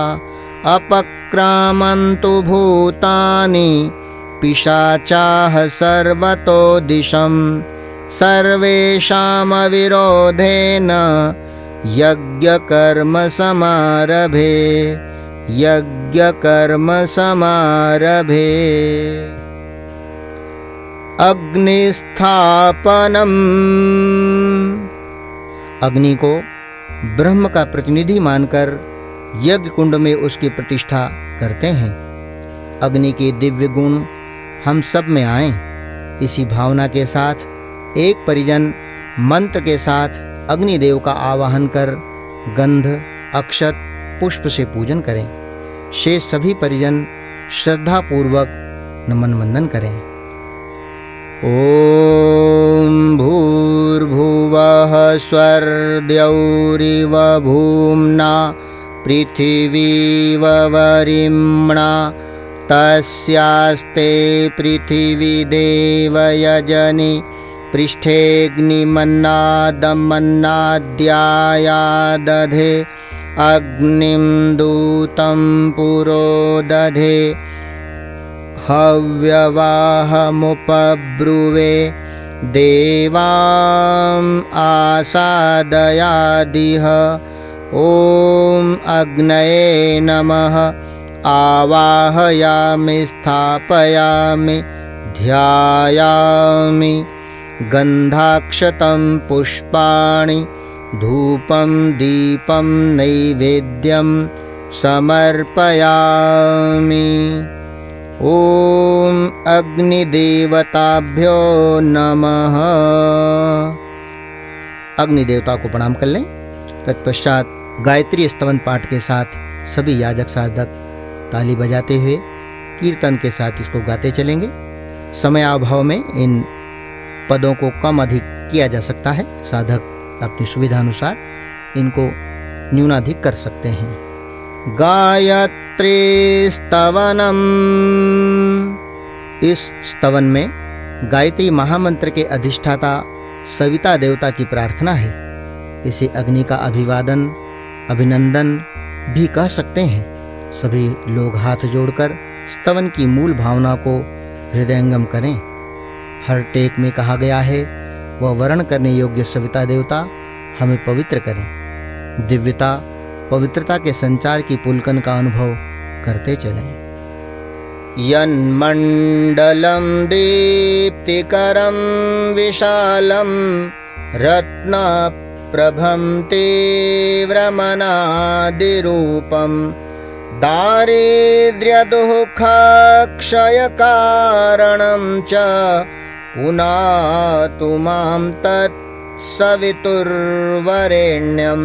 अपक्रामन्तु भूतानि पिशाचाः सर्वतो दिशं सर्वेषामविरोधेन यज्ञकर्म समारभे यज्ञकर्म समारभे। अग्निस्थापनम्, अग्नि को ब्रह्म का प्रतिनिधि मानकर यज्ञ कुंड में उसकी प्रतिष्ठा करते हैं। अग्नि के दिव्य गुण हम सब में आएं, इसी भावना के साथ एक परिजन मंत्र के साथ अग्निदेव का आवाहन कर गंध अक्षत पुष्प से पूजन करें। शेष सभी परिजन श्रद्धा पूर्वक नमन वंदन करें। ओम भूर्भुवः स्वर्द्यौरिव भूम्ना पृथिवीव वरिम्णा तस्यास्ते पृथिवी देवयजनि पृष्ठेऽग्निमन्नादमन्नाद्यायादधे अग्निं दूतं पुरोदधे हव्यवाहमुपब्रुवे देवाम् आसादयादिह ॐ अग्नये नमः आवाहयामि स्थापयामि ध्यायामि गन्धाक्षतं पुष्पाणि धूपं दीपं नैवेद्यं समर्पयामि। ॐ अग्निदेवताभ्यो नमः। अग्निदेवता को प्रणाम कर लें। तत्पश्चात गायत्री स्तवन पाठ के साथ सभी याजक साधक ताली बजाते हुए कीर्तन के साथ इसको गाते चलेंगे। समय अभाव में इन पदों को कम अधिक किया जा सकता है। साधक अपनी सुविधा अनुसार इनको न्यूनाधिक कर सकते हैं। गायत्री स्तवनम। इस स्तवन में गायत्री महामंत्र के अधिष्ठाता सविता देवता की प्रार्थना है। इसे अग्नि का अभिवादन अभिनंदन भी कह सकते हैं। सभी लोग हाथ जोड़कर स्तवन की मूल भावना को हृदयंगम करें। हर टेक में कहा गया है, वह वर्ण करने योग्य सविता देवता हमें पवित्र करें। दिव्यता पवित्रता के संचार की पुलकन का अनुभव करते चलें। यन्मण्डलं दीप्तिकरं विशालं रत्नप्रभं तीव्रमनादिरूपं दारिद्र्यदुःखक्षयकारणं च पुनातु मां तत्सवितुर्वरेण्यं।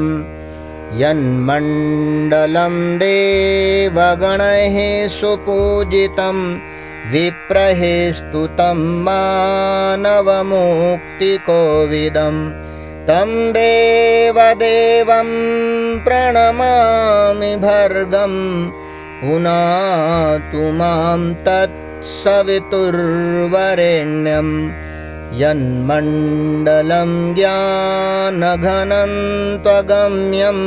यन्मण्डलं देवगणैः सुपूजितं विप्रैः स्तुतं मानवमुक्तिकोविदं तं देवदेवं प्रणमामि भर्गं पुनातु मां तत्सवितुर्वरेण्यं। यन्मण्डलं ज्ञानघनं त्वगम्यं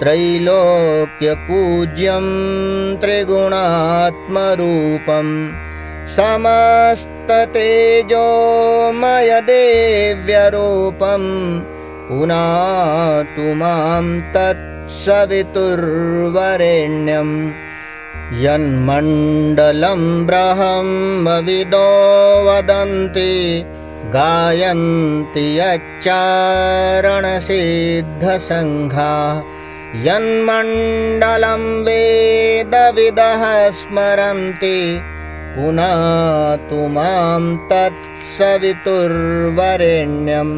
त्रैलोक्यपूज्यं त्रिगुणात्मरूपं समस्ततेजोमयदेव्यरूपं पुनातु मां तत्सवितुर्वरेण्यं। यन्मण्डलं ब्रह्मविदो वदन्ति गायन्ति यच्चारणसिद्धसङ्घा। यन्मण्डलं वेदविदः स्मरन्ति पुनातु मां तत्सवितुर्वरेण्यं।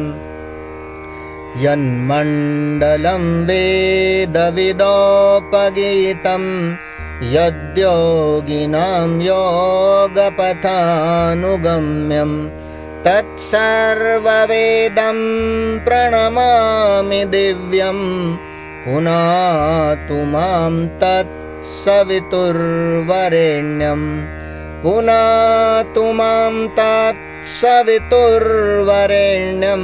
यन्मण्डलं वेदविदोपगीतं यद्योगिनां योगपथानुगम्यं तत्सर्ववेदं प्रणमामि दिव्यं पुनातु मां तत्सवितुर्वरेण्यं। पुनातु मां तत्सवितुर्वरेण्यं।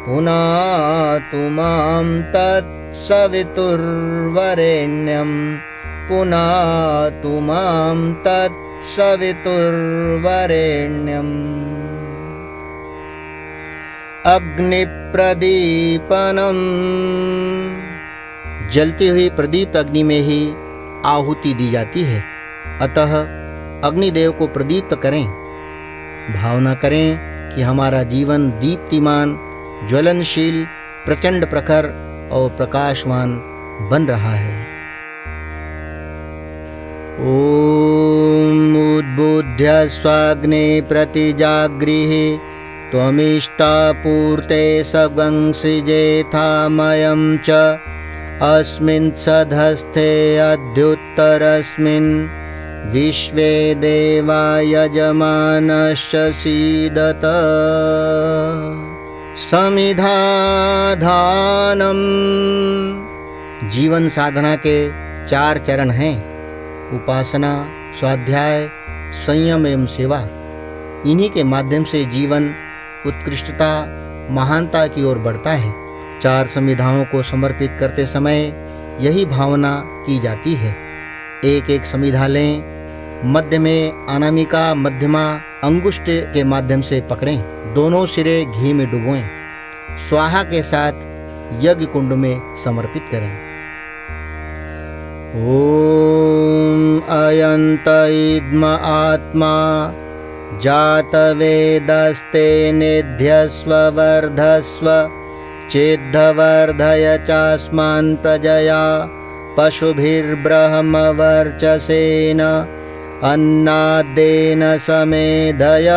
पुनातु मां तत्सवितुर्वरेण्यं। पुनातु मां तत्सवितुर्वरेण्यम्। अग्निप्रदीपनम्। जलती हुई प्रदीप्त अग्नि में ही आहुति दी जाती है, अतः अग्निदेव को प्रदीप्त करें। भावना करें कि हमारा जीवन दीप्तिमान, ज्वलनशील, प्रचंड प्रखर और प्रकाशवान बन रहा है। ॐ उद्बुद्ध्य स्वाग्ने प्रतिजागृहि त्वमिष्टापूर्ते सगंसिजेथामयं च अस्मिन् सधस्थे अद्युत्तरस्मिन् विश्वे देवा यजमानश्च सीदत। समिधाधानम्। जीवन साधना के 4 चरण हैं: उपासना, स्वाध्याय, संयम एवं सेवा। इन्हीं के माध्यम से जीवन उत्कृष्टता, महानता की ओर बढ़ता है। 4 संविधाओं को समर्पित करते समय यही भावना की जाती है। एक एक संविधा लें, मध्य में अनामिका मध्यमा अंगुष्ठ के माध्यम से पकड़ें, दोनों सिरे घी में डुबोएं। स्वाहा के साथ यज्ञ कुंड में समर्पित करें। ओम अयंत इद्म आत्मा जातवेदस्ते निध्यस्व वर्धस्व चेद्धवर्धय चास्मान् प्रजया पशुभिर्ब्रह्मवर्चसेन अन्नाद्येन समेधय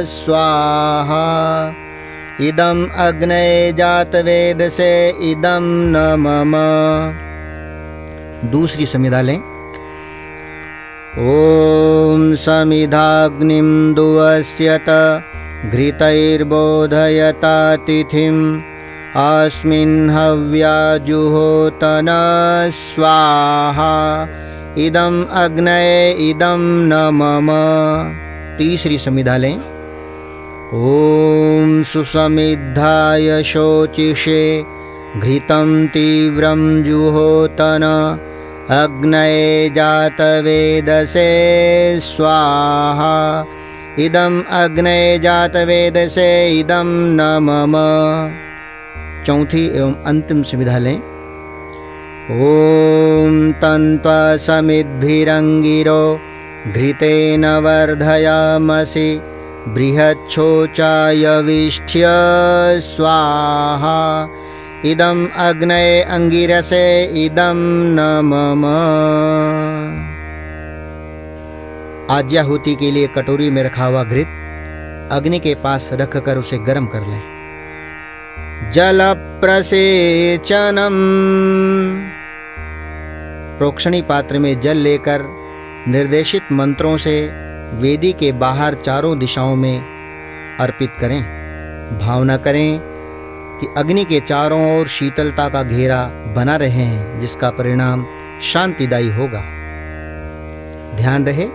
स्वाहा। इदं अग्नये जातवेदसे इदं न मम। दूसरी समिधा लें। ओम समिधाग्निं दुवस्यत घृतैर्बोधयता तिथिम् अस्मिन् हव्याजुहोतन स्वाहा। इदं अग्नये इदं न मम। तीसरी समिधा लें। ओम सुसमिद्धाय शोचिषे घृतं तीव्रं जुहोतन अग्नये जातवेदसे स्वाहा। इदं अग्नये जातवेदसे इदं न मम। चौथी एवं अंतिम समिधा लें। ओम तन्त्वा समिद्भिरंगिरो घृतेन वर्धयामसि बृहच्छोचाय विष्ठ्य स्वाहा। इदं अग्नये अंगिरसे इदं न मम। आज्याहुति के लिए कटोरी में रखा हुआ घृत अग्नि के पास रखकर उसे गर्म कर लें। जल प्रसेचनम। प्रोक्षणी पात्र में जल लेकर निर्देशित मंत्रों से वेदी के बाहर चारों दिशाओं में अर्पित करें। भावना करें कि अग्नि के चारों ओर शीतलता का घेरा बना रहे हैं, जिसका परिणाम शांतिदायी होगा। ध्यान रहे,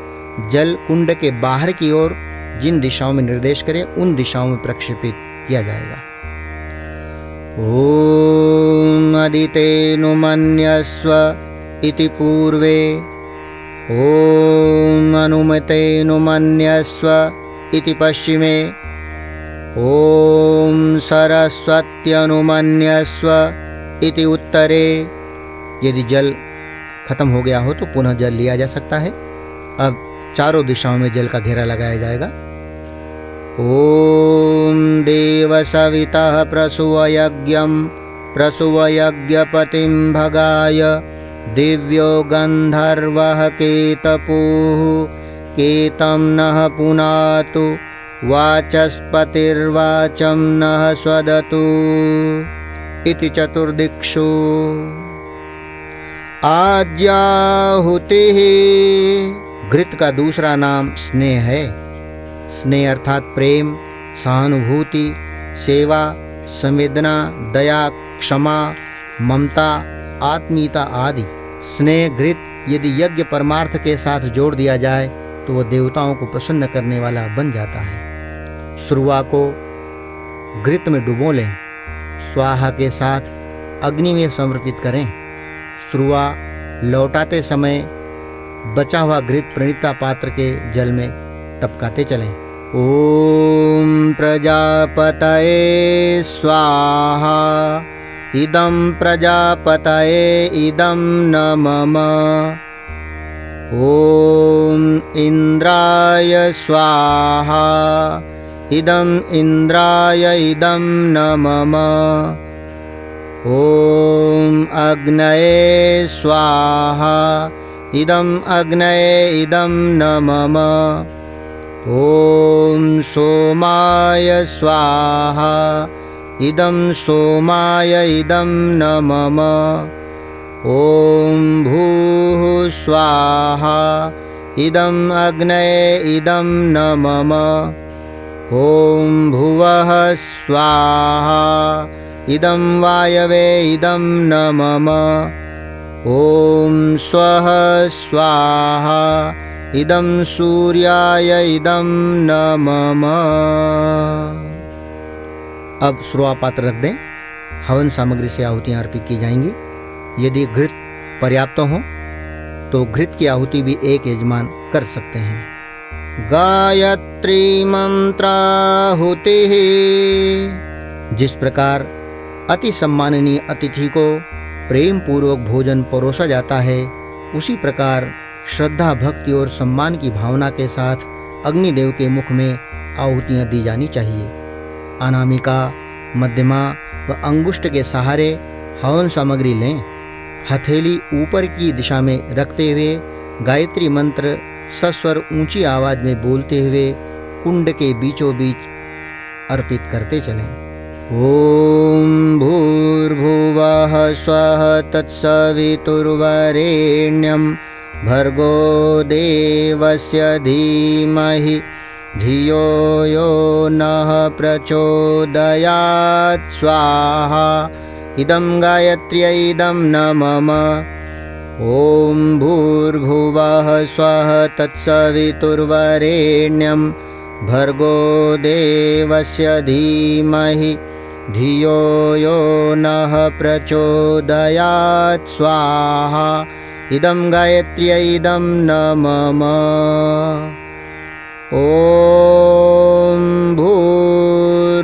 जल कुंड के बाहर की ओर जिन दिशाओं में निर्देश करें उन दिशाओं में प्रक्षेपित किया जाएगा। ओम अदितेनुमन्यस्व इति पूर्वे ओम अनुमतेनुमन्यस्व इति पश्चिमे ओम सरस्वत्यनुमन्यस्व इति उत्तरे। यदि जल खत्म हो गया हो तो पुनः जल लिया जा सकता है। अब चारों दिशाओं में जल का घेरा लगाया जाएगा। ओम देवसवितः प्रसूवयज्ञं प्रसूवयज्ञपतिं भगाय दिव्यो गन्धर्वः केतपुः केतं नः पुनातु वाचस्पतिर्वाचं नः स्वदतु इति चतुर्दिक्षु। आज्याहुतिः। घृत का दूसरा नाम स्नेह है। स्नेह अर्थात प्रेम, सहानुभूति, सेवा, संवेदना, दया, क्षमा, ममता, आत्मीयता आदि। स्नेह घृत यदि यज्ञ परमार्थ के साथ जोड़ दिया जाए तो वह देवताओं को प्रसन्न करने वाला बन जाता है। सुरवा को घृत में डुबो लें। स्वाहा के साथ अग्नि में समर्पित करें। सुरवा लौटाते समय बचा हुआ घृत प्रणीता पात्र के जल में टपकाते चलें। ओम प्रजापतये स्वाहा। इदं प्रजापतये इदं न मम। ओम इंद्राय स्वाहा। इदं इंद्राय इदं न मम। ओम अग्नये स्वाहा। इदं अग्नये इदं न मम। ओम सोमाय स्वाहा। इदं सोमाय इदं न मम। ओम भूः स्वाहा। इदं अग्नये इदं न मम। ओम भुवः स्वाहा। इदं वायवे इदं न मम। ओम स्वः स्वाहा। इदं सूर्याय इदं न मम। अब सुरवा पात्र रख दें। हवन सामग्री से आहुतियां अर्पित की जाएंगी। यदि घृत पर्याप्त हो तो घृत की आहुति भी एक यजमान कर सकते हैं। गायत्री मंत्राहुति। जिस प्रकार अति सम्माननीय अतिथि को प्रेम पूर्वक भोजन परोसा जाता है, उसी प्रकार श्रद्धा, भक्ति और सम्मान की भावना के साथ अग्निदेव के मुख में आहुतियाँ दी जानी चाहिए। अनामिका, मध्यमा व अंगुष्ठ के सहारे हवन सामग्री लें। हथेली ऊपर की दिशा में रखते हुए गायत्री मंत्र सस्वर ऊंची आवाज में बोलते हुए कुंड के बीचों बीच अर्पित करते चलें। ओम भूर्भुवः स्वः तत्सवितुर्वरेण्यं भर्गो देवस्य धीमहि धियो यो नः प्रचोदयात् स्वाहा। इदं गायत्र्यै इदं न मम। ओम भूर्भुवः स्वः तत्सवितुर्वरेण्यं भर्गो देवस्य धीमहि धियो यो नः प्रचोदयात् स्वाहा। इदं गायत्र्यै इदं न मम। ओम भूर्भुवः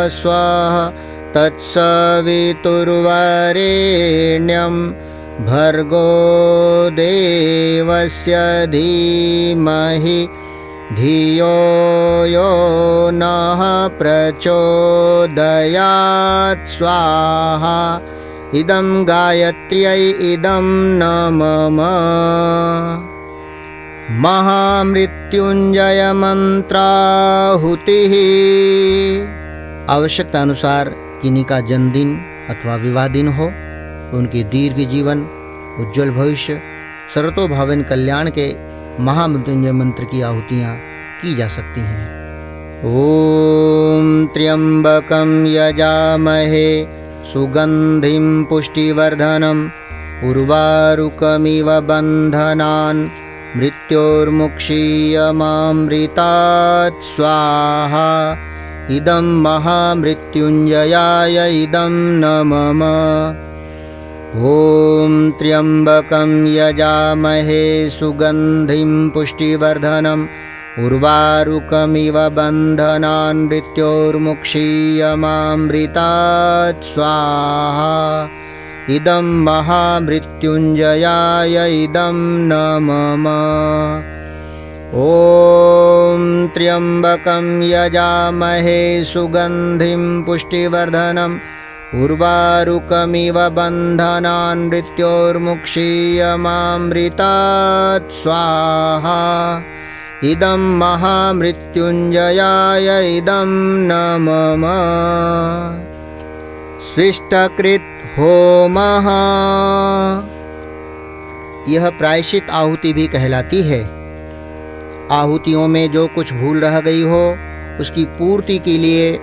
स्वः तत्सवितुर्वरेण्यं भर्गो देवस्य धीमहि धियो यो नः प्रचोदयात् स्वाहा। इदं गायत्र्यै इदं न मम। महामृत्युंजय मंत्राहुतिः। आवश्यकता अनुसार किन्हीं का जन्मदिन अथवा विवाह दिन हो तो उनके दीर्घ जीवन, उज्जवल भविष्य, सर्वतोभावन कल्याण के महामृत्युंजय मंत्र की आहुतियाँ की जा सकती हैं। ओम त्र्यंबकं यजामहे सुगंधिं पुष्टिवर्धनम् उर्वारुकमिव बन्धनान् मृत्योर्मुक्षीयमामृतात् स्वाहा। इदं महामृत्युंजयाय इदं न मम। ओम त्र्यंबकं यजामहे सुगंधिं पुष्टिवर्धनम् उर्वारुकमिव बन्धनान् मृत्योर्मुक्षीयमामृतात् स्वाहा। इदं महामृत्युंजयाय इदं न मम। ओम त्र्यंबकं यजामहे सुगंधिं पुष्टिवर्धनम् उर्वारुकमिव बन्धनान् मृत्योर्मुक्षीयमामृतात् स्वाहा। इदं महामृत्युंजयाय इदं न मम। स्विष्टकृत होमः। यह प्रायश्चित आहुति भी कहलाती है। आहुतियों में जो कुछ भूल रह गई हो उसकी पूर्ति के लिए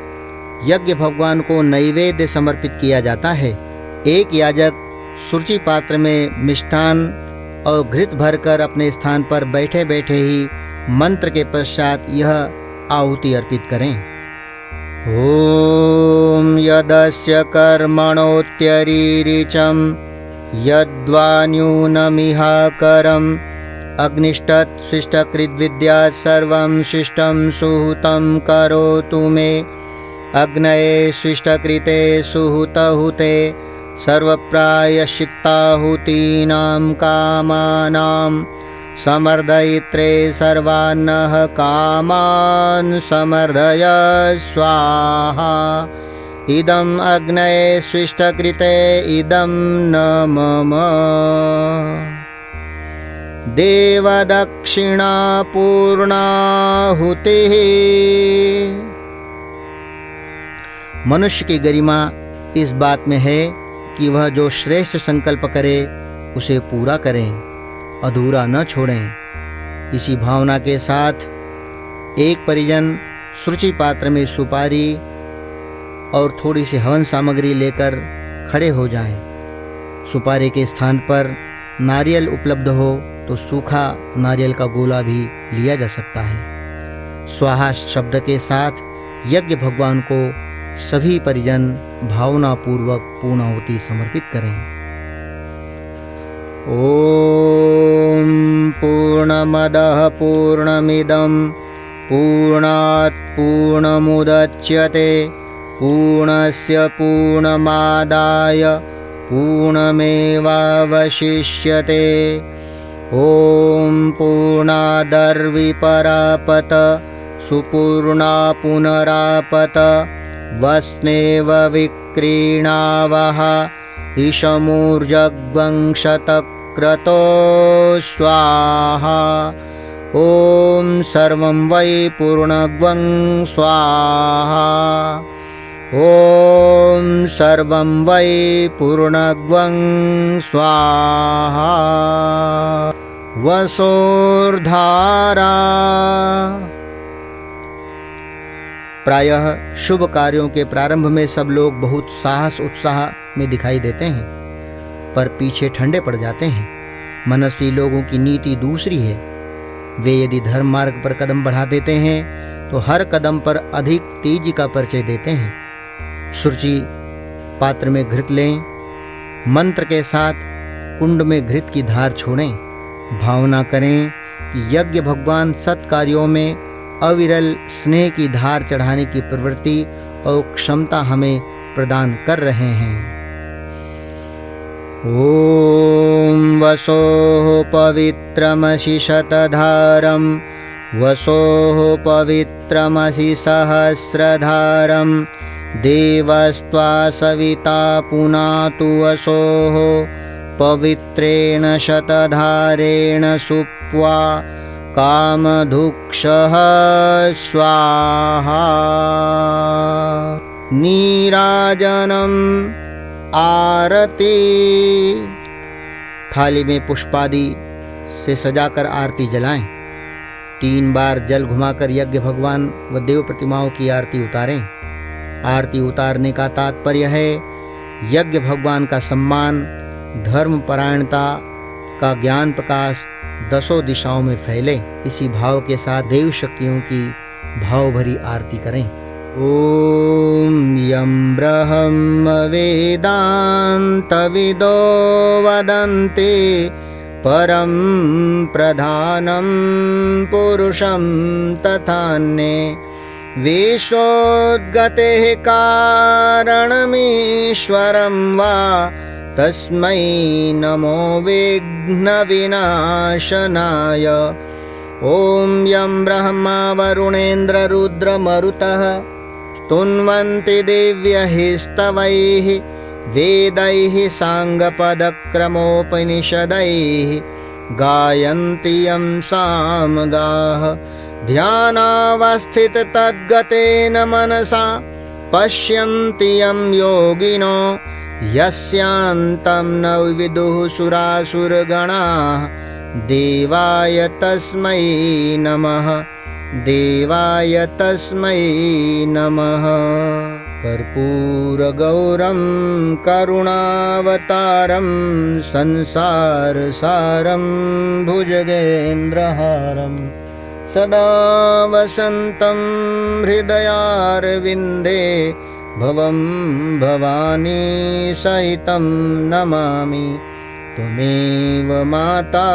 यज्ञ भगवान को नैवेद्य समर्पित किया जाता है। एक याजक सुरुचि पात्र में मिष्ठान और घृत भरकर अपने स्थान पर बैठे बैठे ही मंत्र के पश्चात यह आहुति अर्पित करें। ओम यदस्य कर्मणोत्यरीरिचं यद्वा न्यूनमिहाकरम् अग्निष्टत् शिष्टकृद्विद्या सर्वं शिष्टं सुहृतं करोतु मे। अग्नये शिष्टकृते सुहृतहुते सर्वप्रायश्चित्ताहुतीनां कामानां समर्दयित्रे सर्वान्नः कामान् समर्दय स्वाहा। इदं अग्नये शिष्टकृते इदं न मम। देवदक्षिणा पूर्णाहुतिः। मनुष्य की गरिमा इस बात में है कि वह जो श्रेष्ठ संकल्प करे उसे पूरा करें, अधूरा न छोड़ें। इसी भावना के साथ एक परिजन सुरुचि पात्र में सुपारी और थोड़ी सी हवन सामग्री लेकर खड़े हो जाएं। सुपारी के स्थान पर नारियल उपलब्ध हो तो सूखा नारियल का गोला भी लिया जा सकता है। स्वाहा शब्द के साथ यज्ञ भगवान को सभी परिजन भावनापूर्वक पूर्णाहुति समर्पित करें। ओम पूर्णमदः पूर्णमिदं पूर्णात् पूर्णमुदच्यते पूर्णस्य पूर्णमादाय पूर्णमेवावशिष्यते। ॐ पूर्णादर्विपरापत सुपूर्णा पुनरापत वस्नेव विक्रीणावः ईशमूर्जग्वंशतक्रतो स्वाहा। ॐ सर्वं वै पूर्णग्वं स्वाहा। ॐ सर्वं वै पूर्णग्वं स्वाहा। वसोर्धारा। प्रायः शुभ कार्यों के प्रारंभ में सब लोग बहुत साहस उत्साह में दिखाई देते हैं, पर पीछे ठंडे पड़ जाते हैं। मनस्वी लोगों की नीति दूसरी है। वे यदि धर्म मार्ग पर कदम बढ़ा देते हैं तो हर कदम पर अधिक तेजी का परिचय देते हैं। सुरुचि पात्र में घृत लें, मंत्र के साथ कुंड में घृत की धार छोड़ें। भावना करें कि यज्ञ भगवान सत्कार्यों में अविरल स्नेह की धार चढ़ाने की प्रवृत्ति और क्षमता हमें प्रदान कर रहे हैं। ॐ वसोः पवित्रमसि शतधारं वसोः पवित्रमसि सहस्रधारं देवस्त्वा सविता पुनातु वसोः पवित्रेण शतधारेण सुप्वा कामधुक्षः स्वाहा। नीराजनम् आरती। थाली में पुष्पादि से सजाकर आरती जलाएं। 3 बार जल घुमाकर यज्ञ भगवान व देव प्रतिमाओं की आरती उतारें। आरती उतारने का तात्पर्य है यज्ञ भगवान का सम्मान, धर्म परायणता का ज्ञान प्रकाश 10 दिशाओं में फैले। इसी भाव के साथ देव शक्तियों की भाव भरी आरती करें। ॐ यं ब्रह्म वेदान्तविदो वदन्ति परं प्रधानं पुरुषं तथान्ये विश्वोद्गतेः कारणमीश्वरं वा तस्मै नमो विघ्नविनाशनाय। ॐ यं ब्रह्मा वरुणेन्द्ररुद्रमरुतः स्तुन्वन्ति दिव्यैः स्तवैः वेदैः साङ्गपदक्रमोपनिषदैः गायन्ति यं सामगाः ध्यानावस्थिततद्गतेन मनसा पश्यन्ति यं योगिनो यस्यान्तं न विदुः सुरासुरगणाः देवाय तस्मै नमः देवाय तस्मै नमः। कर्पूरगौरं करुणावतारं संसारसारं भुजगेन्द्रहारं सदा वसन्तं हृदयारविन्दे भवं भवानी सहितं नमामि। त्वमेव माता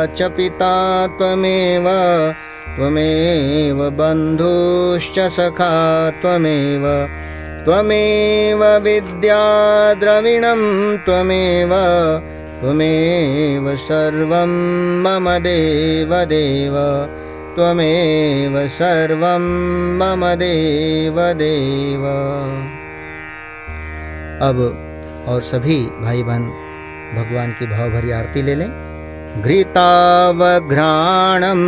च पिता त्वमेव बन्धुश्च सखा त्वमेव विद्या द्रविणं त्वमेव सर्वं मम देवदेव त्वमेव सर्वं मम देवदेव। अब और सभी भाई बहन भगवान की भाव भरी आरती ले लें। घृतावघ्राणम।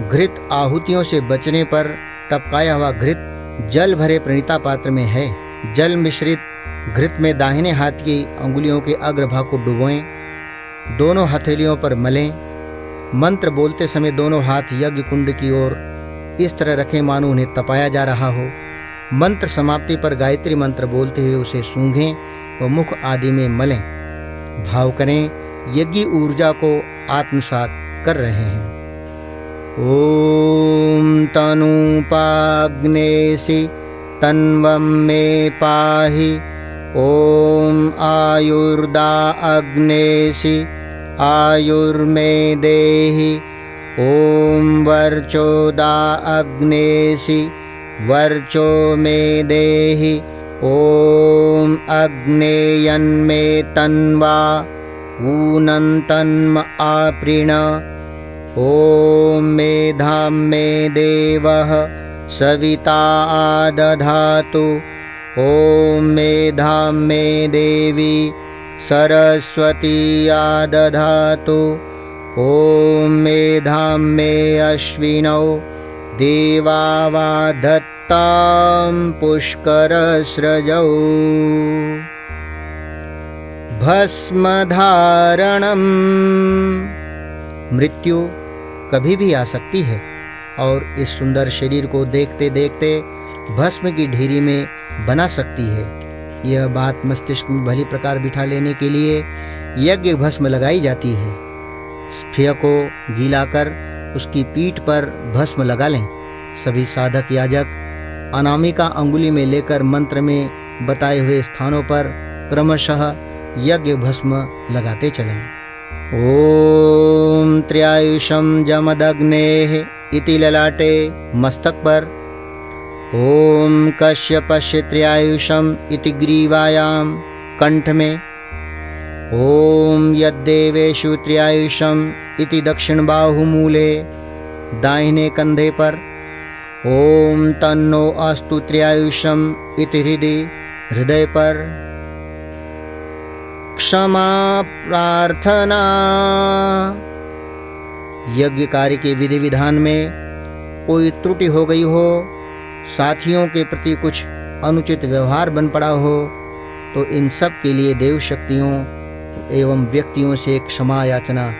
घृत आहुतियों से बचने पर टपकाया हुआ घृत जल भरे प्रणीता पात्र में है। जल मिश्रित घृत में दाहिने हाथ की अंगुलियों के अग्रभाग को डुबोएं, दोनों हथेलियों पर मलें। मंत्र बोलते समय दोनों हाथ यज्ञ कुंड की ओर इस तरह रखें मानो उन्हें तपाया जा रहा हो। मंत्र समाप्ति पर गायत्री मंत्र बोलते हुए उसे सूंघें व मुख आदि में मलें। भाव करें यज्ञ ऊर्जा को आत्मसात कर रहे हैं। ओम तनुपाग्नेसि तन्वं मे पाहि। ओम आयुर्दा अग्नेसि आयुर्मे देहि। ओम वर्चोदा अग्नेसि वर्चो मे देहि ॐ अग्नेयन्मे तन्वा ऊनन्तन्म आपृण ॐ मेधां मे देवः सविता आदधातु ॐ मेधां मे देवी सरस्वती आदधातु ॐ मेधां मे अश्विनौ देवावाधत्तां पुष्करस्रजौ भस्मधारणम्। मृत्यु कभी भी आ सकती है और इस सुंदर शरीर को देखते देखते भस्म की ढेरी में बना सकती है। यह बात मस्तिष्क में भली प्रकार बिठा लेने के लिए यज्ञ भस्म लगाई जाती है। स्फीय को गीला कर उसकी पीठ पर भस्म लगा लें। सभी साधक याजक अनामिका अंगुली में लेकर मंत्र में बताए हुए स्थानों पर क्रमशः यज्ञ भस्म लगाते चलें। ॐ त्र्यायुषं जमदग्नेः इति ललाटे मस्तक पर, ॐ कश्यपस्य त्र्यायुषम् इति ग्रीवायां कंठ में, ॐ यद्देवेषु त्र्यायुषम् इति दक्षिण बाहुमूले दाहिने कंधे पर, ॐ तन्नो अस्तु त्र्यायुषम् इति हृदय पर। क्षमा प्रार्थना। यज्ञ कार्य के विधि विधान में कोई त्रुटि हो गई हो, साथियों के प्रति कुछ अनुचित व्यवहार बन पड़ा हो, तो इन सब के लिए देव शक्तियों एवं व्यक्तियों से क्षमा याचना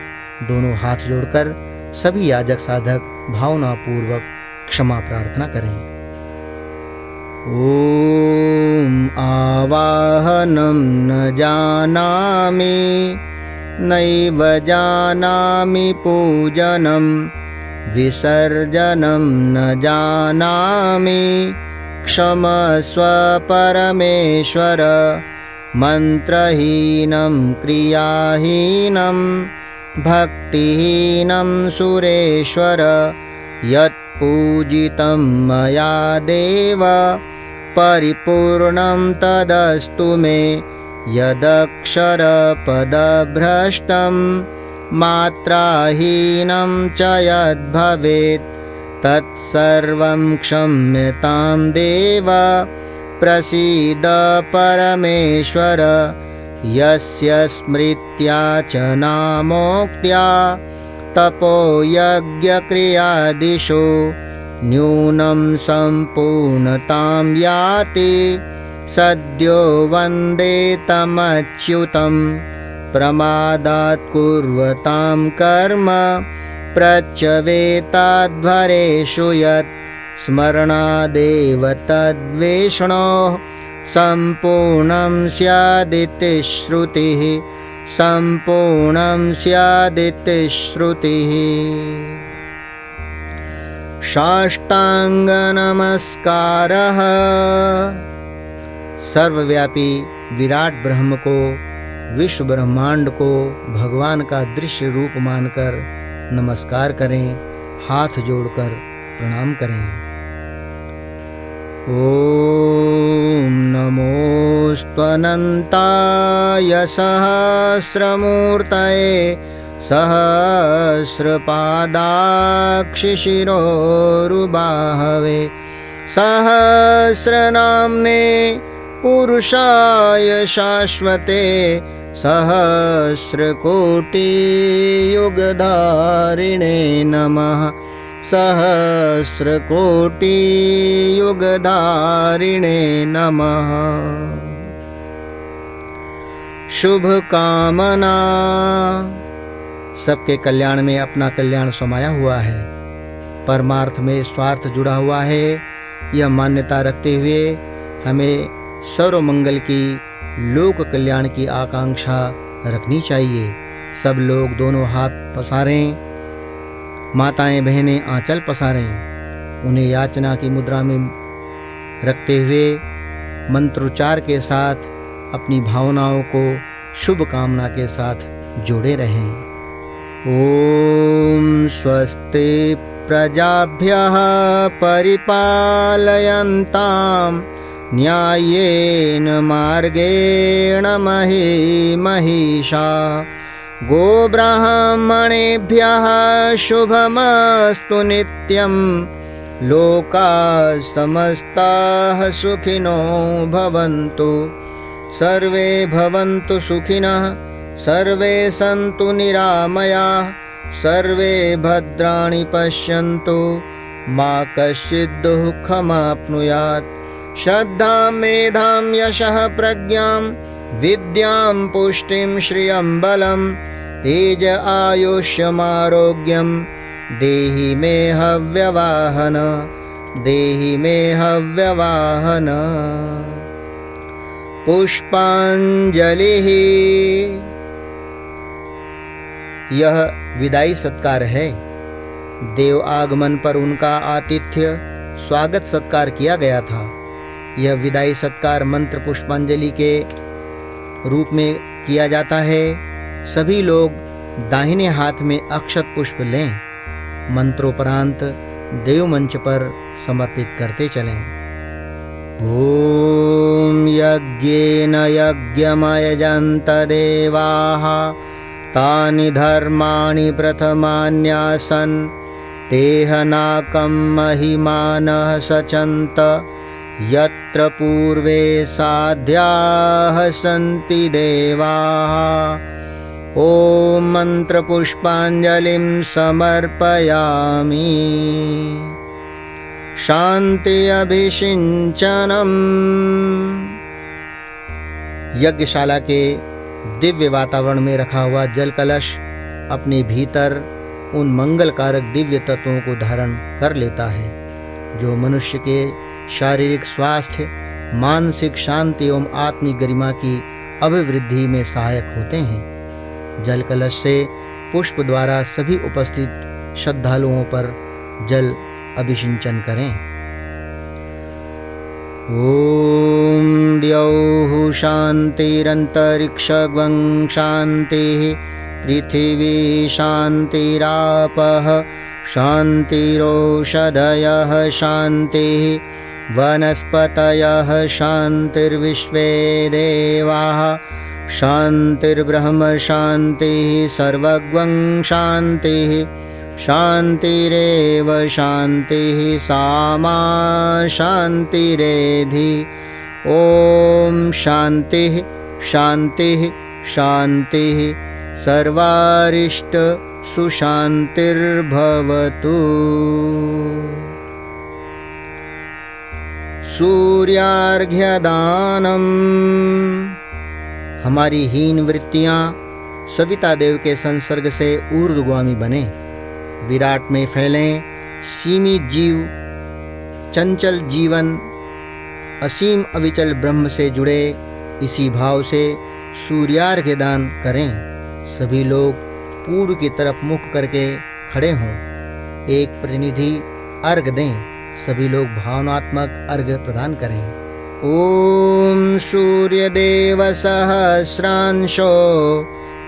दोनों हाथ जोड़कर सभी याजक साधक भावनापूर्वक क्षमा प्रार्थना करें। ॐ आवाहनं न जानामि नैव जानामि पूजनं विसर्जनं न जानामि क्षमस्व परमेश्वर मन्त्रहीनं क्रियाहीनं भक्तिहीनं सुरेश्वर यत्पूजितं मया देव परिपूर्णं तदस्तु मे यदक्षरपदभ्रष्टं मात्राहीनं च यद्भवेत् तत्सर्वं क्षम्यतां देव प्रसीद परमेश्वर यस्य स्मृत्या च नामोक्त्या तपोयज्ञक्रियादिषु न्यूनं सम्पूर्णतां याति सद्यो वन्दे तमच्युतं प्रमादात् कुर्वतां कर्म प्रच्यवेताध्वरेषु यत् स्मरणादेव तद्वेषणोः सम्पूर्णं स्यादिति श्रुतिः सम्पूर्णं स्यादिति श्रुतिः। साष्टांग नमस्कारः। सर्वव्यापी विराट ब्रह्म को, विश्व ब्रह्मांड को भगवान का दृश्य रूप मानकर नमस्कार करें, हाथ जोड़कर प्रणाम करें। ओम नमोऽस्त्वनन्ताय सहस्रमूर्तये सहस्रपादाक्षिशिरोरुबाहवे सहस्रनाम्ने पुरुषाय शाश्वते सहस्रकोटियुगधारिणे नमः सहस्रकोटियुगधारिणे नमः। शुभ कामना। सबके कल्याण में अपना कल्याण समाया हुआ है, परमार्थ में स्वार्थ जुड़ा हुआ है। यह मान्यता रखते हुए हमें सर्व मंगल की, लोक कल्याण की आकांक्षा रखनी चाहिए। सब लोग दोनों हाथ पसारें, माताएं बहनें आंचल पसारें। उन्हें याचना की मुद्रा में रखते हुए मंत्रोच्चार के साथ अपनी भावनाओं को शुभ कामना के साथ जोड़े रहें। ओम स्वस्ति प्रजाभ्यः परिपालयन्तां न्याय्येन मार्गेण महिषा गोब्राह्मणेभ्यः शुभमस्तु नित्यं लोकाः समस्ताः सुखिनो भवन्तु सर्वे भवन्तु सुखिनः सर्वे सन्तु निरामयाः सर्वे भद्राणि पश्यन्तु मा कश्चित् दुःखमाप्नुयात् श्रद्धां मेधां यशः प्रज्ञां विद्यां पुष्टिं श्रियं बलं तेज आयुष्यमारोग्यं देहि मे हव्यवाहन देहि मे हव्यवाहन। पुष्पांजलि। यह विदाई सत्कार है। देव आगमन पर उनका आतिथ्य स्वागत सत्कार किया गया था। यह विदाई सत्कार मंत्र पुष्पांजलि के रूप में किया जाता है। सभी लोग दाहिने हाथ में अक्षत पुष्प लें, मंत्रोपरांत देव मंच पर समर्पित करते चलें। ओम यज्ञेन यज्ञमयजन्त देवाः तानि धर्माणि प्रथमान्यासन् तेह नाकं महिमानः सचन्त यत्र पूर्वे साध्याः सन्ति देवाः। ॐ मन्त्रपुष्पाञ्जलिं समर्पयामि। शान्ति अभिषिञ्चनम्। यज्ञशाला के दिव्य वातावरण में रखा हुआ जल कलश अपने भीतर उन मंगलकारक दिव्य तत्वों को धारण कर लेता है जो मनुष्य के शारीरिक स्वास्थ्य, मानसिक शांति एवं आत्मिक गरिमा की अभिवृद्धि में सहायक होते हैं। जल कलश से पुष्प द्वारा सभी उपस्थित श्रद्धालुओं पर जल अभिषिंचन करें। ओम द्यौः शान्तिरन्तरिक्षगं शान्तिः पृथिवी शान्तिरापः शान्तिरोषधयः शान्तिः वनस्पतयः शान्तिर्विश्वे देवाः शान्तिर्ब्रह्म शान्तिः सर्वगं शान्तिः शान्तिरेव शान्तिः सामा शान्तिरेधि। ॐ शान्तिः शान्तिः शान्तिः सर्वारिष्ट सुशान्तिर्भवतु। सूर्यार्घ्यदानम्। हमारी हीन वृत्तियाँ सविता देव के संसर्ग से ऊर्ध्वगामी बने, विराट में फैलें। सीमित जीव चंचल जीवन असीम अविचल ब्रह्म से जुड़े, इसी भाव से सूर्यार्घ्य दान करें। सभी लोग पूर्व की तरफ मुख करके खड़े हों। एक प्रतिनिधि अर्घ दें। सभी लोग भावनात्मक अर्घ्य प्रदान करें। ओम सूर्यदेव सहस्रांशो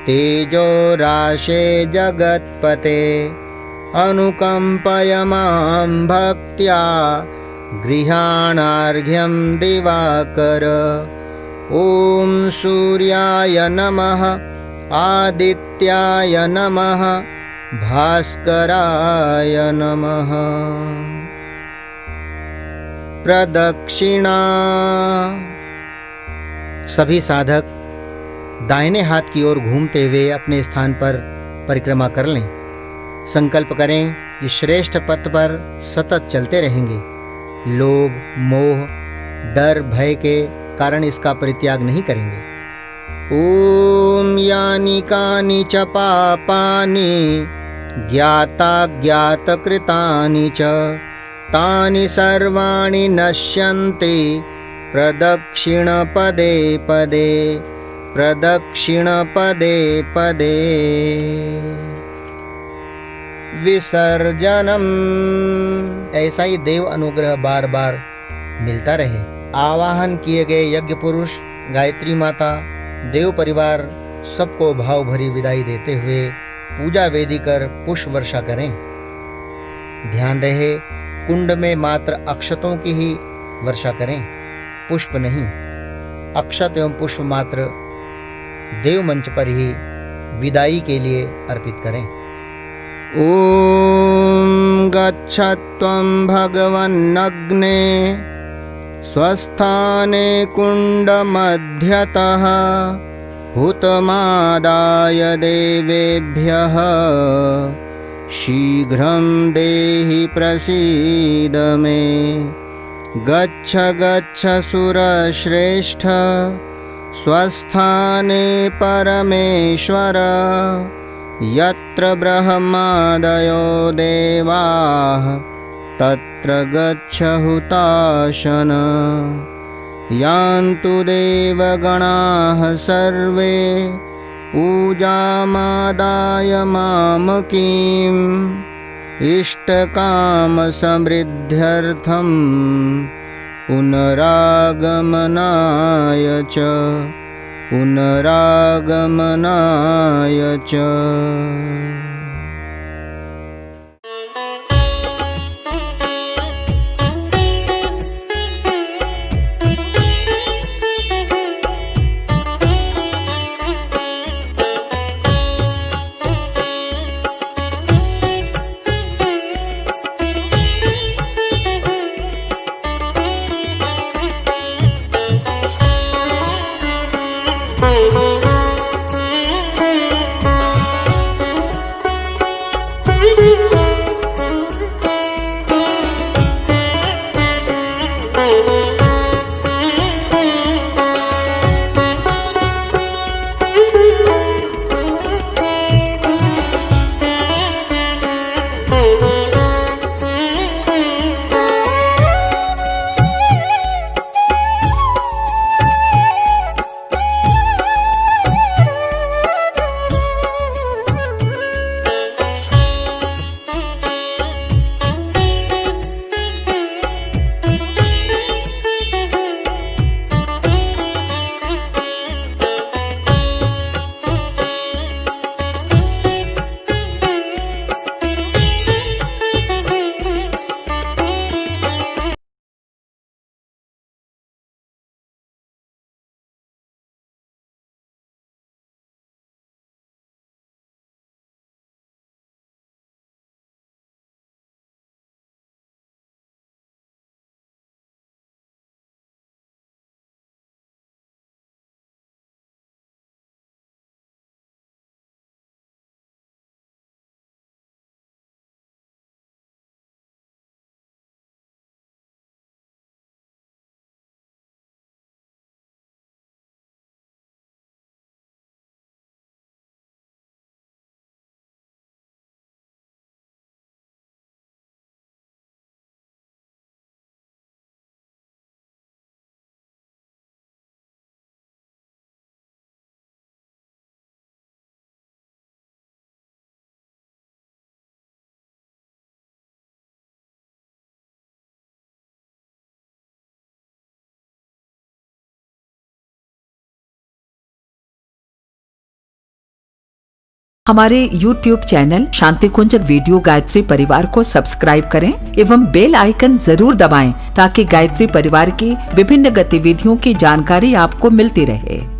तेजो राशे जगत्पते अनुकंपय मां भक्त्या गृहाणार्घ्यं दिवाकर। ओम सूर्याय नमः आदित्याय नमः भास्कराय नमः। प्रदक्षिणा। सभी साधक दाहिने हाथ की ओर घूमते हुए अपने स्थान पर परिक्रमा कर लें। संकल्प करें कि श्रेष्ठ पथ पर सतत चलते रहेंगे। लोभ, मोह, डर, भय के कारण इसका परित्याग नहीं करेंगे। ओम यानि कानि च पापानि ज्ञाताज्ञातकृतानि च तानि सर्वाणि नश्यन्ति प्रदक्षिण पदे पदे प्रदक्षिण पदे पदे। विसर्जनम। ऐसा ही देव अनुग्रह बार बार मिलता रहे। आवाहन किए गए यज्ञ पुरुष, गायत्री माता, देव परिवार सबको भाव भरी विदाई देते हुए पूजा वेदी कर पुष्प वर्षा करें। ध्यान रहे कुंड में मात्र अक्षतों की ही वर्षा करें, पुष्प नहीं। अक्षत एवं पुष्प मात्र देव मंच पर ही विदाई के लिए अर्पित करें। ओम गच्छत्वं भगवन्नग्ने स्वस्थाने कुण्डमध्यतः हुतमादाय देवेभ्यः शीघ्रं देहि प्रसीद मे। गच्छ गच्छ सुरश्रेष्ठ स्वस्थाने परमेश्वर यत्र ब्रह्मादयो देवाः तत्र गच्छ हुताशन। यान्तु देवगणाः सर्वे पूजामादाय मामकीम् इष्टकामसमृद्ध्यर्थं पुनरागमनाय च। हमारे YouTube चैनल शांति कुंज वीडियो गायत्री परिवार को सब्सक्राइब करें एवं बेल आइकन जरूर दबाएं ताकि गायत्री परिवार की विभिन्न गतिविधियों की जानकारी आपको मिलती रहे।